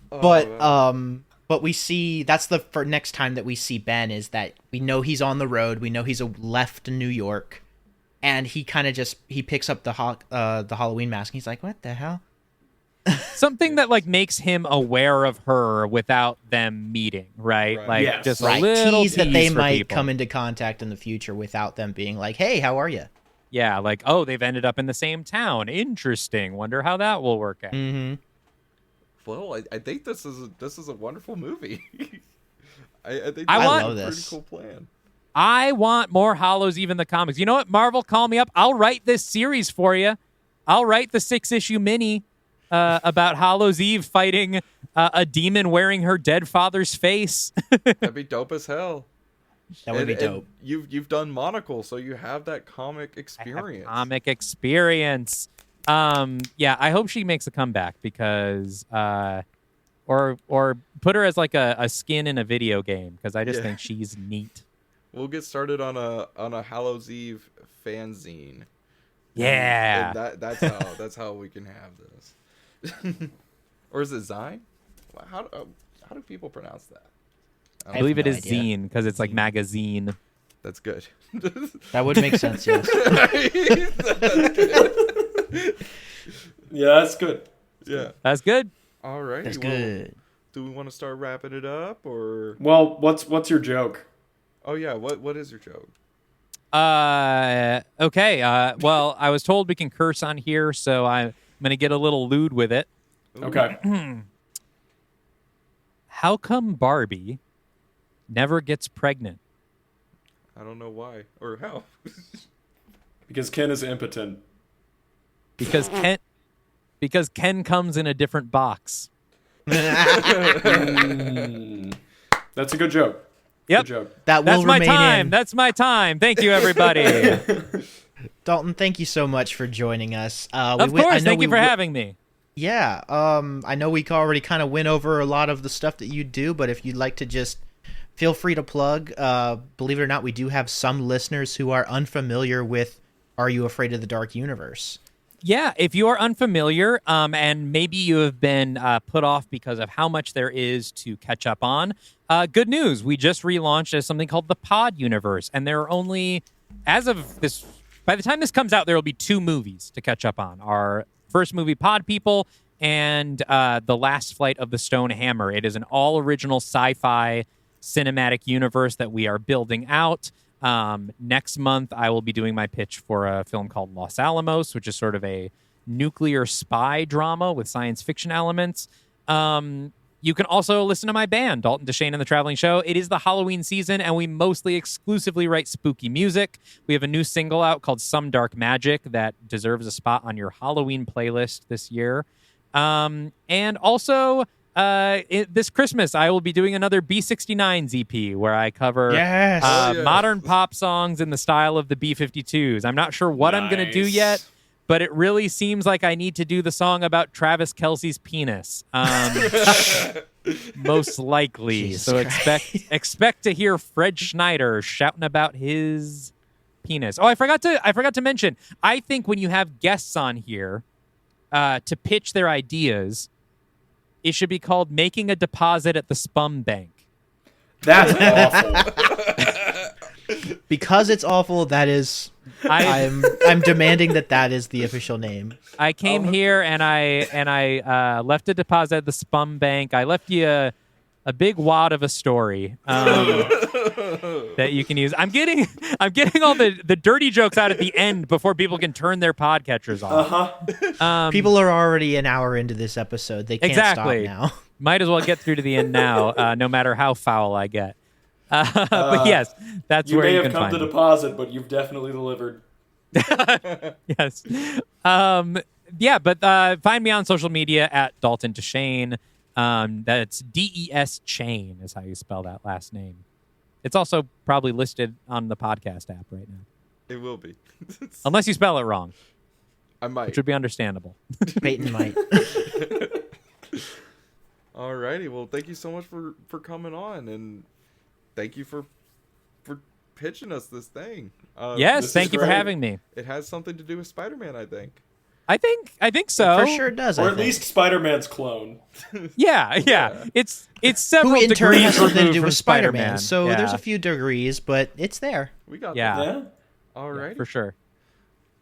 one. But we see that's for next time that we see Ben is that we know he's on the road. We know he's left New York. And he kind of he picks up the Halloween mask. And he's like, "What the hell?" Something that like makes him aware of her without them meeting, right? Like just a little tease that they might people. come into contact in the future without them being like, "Hey, how are you?" Yeah, like, oh, they've ended up in the same town. Interesting. Wonder how that will work out. Mm-hmm. Well, I think this is a wonderful movie. I think I that's love a pretty this. cool plan. I want more Hallows, even the comics. You know what, Marvel, call me up. I'll write this series for you. I'll write the 6-issue mini about Hallows Eve fighting a demon wearing her dead father's face. That'd be dope as hell. That would be dope. You've done Monocle, so you have that comic experience. Yeah, I hope she makes a comeback because, or put her as like a skin in a video game because I just think she's neat. We'll get started on a Hallows Eve fanzine. Yeah, and that's how we can have this. Or is it Zine? How do people pronounce that? I believe it is zine because it's like magazine. That's good. That would make sense. Yes. That's good. Yeah, that's good. Yeah, that's good. All right. That's good. Do we want to start wrapping it up or? Well, what's your joke? Oh yeah, what is your joke? Okay. Well, I was told we can curse on here, so I'm gonna get a little lewd with it. Okay. How come Barbie never gets pregnant? I don't know why or how. Because Ken is impotent. Because Ken comes in a different box. That's a good joke. Yep. Good joke. That will That's my remain time. in. That's my time. Thank you, everybody. Dalton, thank you so much for joining us. Of course. Thank you for having me. Yeah. I know we already kind of went over a lot of the stuff that you do, but if you'd like to just feel free to plug. Believe it or not, we do have some listeners who are unfamiliar with Are You Afraid of the Dark Universe? Yeah, if you are unfamiliar and maybe you have been put off because of how much there is to catch up on, good news. We just relaunched as something called the Pod Universe, and there are only, as of this, by the time this comes out, there will be 2 movies to catch up on. Our first movie, Pod People, and The Last Flight of the Stone Hammer. It is an all-original sci-fi cinematic universe that we are building out. Next month, I will be doing my pitch for a film called Los Alamos, which is sort of a nuclear spy drama with science fiction elements. You can also listen to my band, Dalton Deschain and the Traveling Show. It is the Halloween season, and we mostly exclusively write spooky music. We have a new single out called Some Dark Magic that deserves a spot on your Halloween playlist this year. And also... this Christmas, I will be doing another B-69's EP where I cover modern pop songs in the style of the B-52s. I'm not sure what I'm going to do yet, but it really seems like I need to do the song about Travis Kelce's penis. Most likely. Jesus So Christ. expect to hear Fred Schneider shouting about his penis. Oh, I forgot to mention, I think when you have guests on here to pitch their ideas, it should be called Making a Deposit at the Spum Bank. That's awful. Because it's awful, that is... I'm demanding that is the official name. I came here and I left a deposit at the Spum Bank. I left you a big wad of a story that you can use. I'm getting all the dirty jokes out at the end before people can turn their podcatchers off. People are already an hour into this episode. They can't stop now. Might as well get through to the end now, no matter how foul I get. But yes, that's where you can find You may have come to me. deposit, but you've definitely delivered. Yes. Yeah, but find me on social media at Dalton Deschain. That's D-E-S Chain is how you spell that last name. It's also probably listed on the podcast app right now. It will be. Unless you spell it wrong. I might. Which would be understandable. Peyton might. Alrighty, well, thank you so much for coming on, and thank you for pitching us this thing. Yes, thank you for great. having me. It has something to do with Spider-Man, I think. I think so. For sure it does, Or I at think. least Spider-Man's clone. Yeah. It's several Who in turn degrees has something to removed do from with Spider-Man. So Yeah. there's a few degrees, but it's there. We got Yeah. that. Yeah. Alrighty. for sure.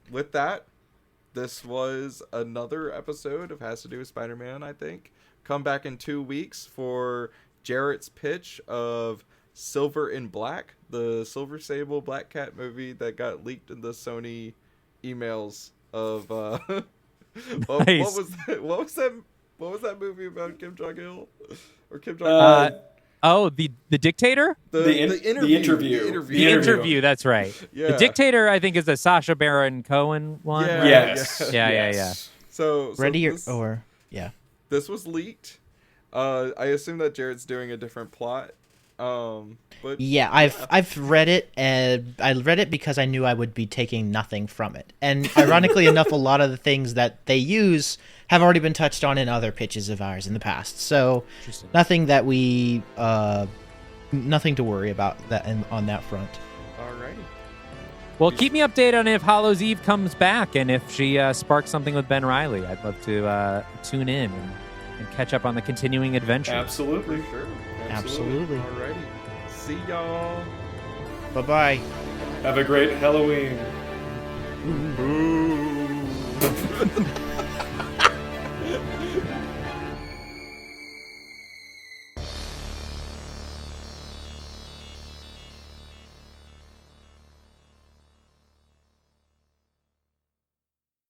With that, this was another episode of Has to Do with Spider-Man, I think. Come back in 2 weeks for Jarrett's pitch of Silver in Black, the Silver Sable Black Cat movie that got leaked in the Sony emails of Nice. what was that movie about Kim Jong-il or Kim Jong-un? Oh, the dictator? The interview. The interview, that's right. Yeah. The dictator, I think, is a Sacha Baron Cohen one. Yeah. right? Yes. Yeah. So Ready this, yeah. this was leaked. I assume that Jarrett's doing a different plot. But Yeah, I've read it, and I read it because I knew I would be taking nothing from it. And ironically enough, a lot of the things that they use have already been touched on in other pitches of ours in the past. So nothing that we nothing to worry about that on that front. alrighty. Well, keep me updated on if Hallows Eve comes back and if she sparks something with Ben Reilly. I'd love to tune in and catch up on the continuing adventure. Absolutely. For sure. Absolutely. Alrighty. See y'all. Bye-bye. Have a great Halloween. Boo.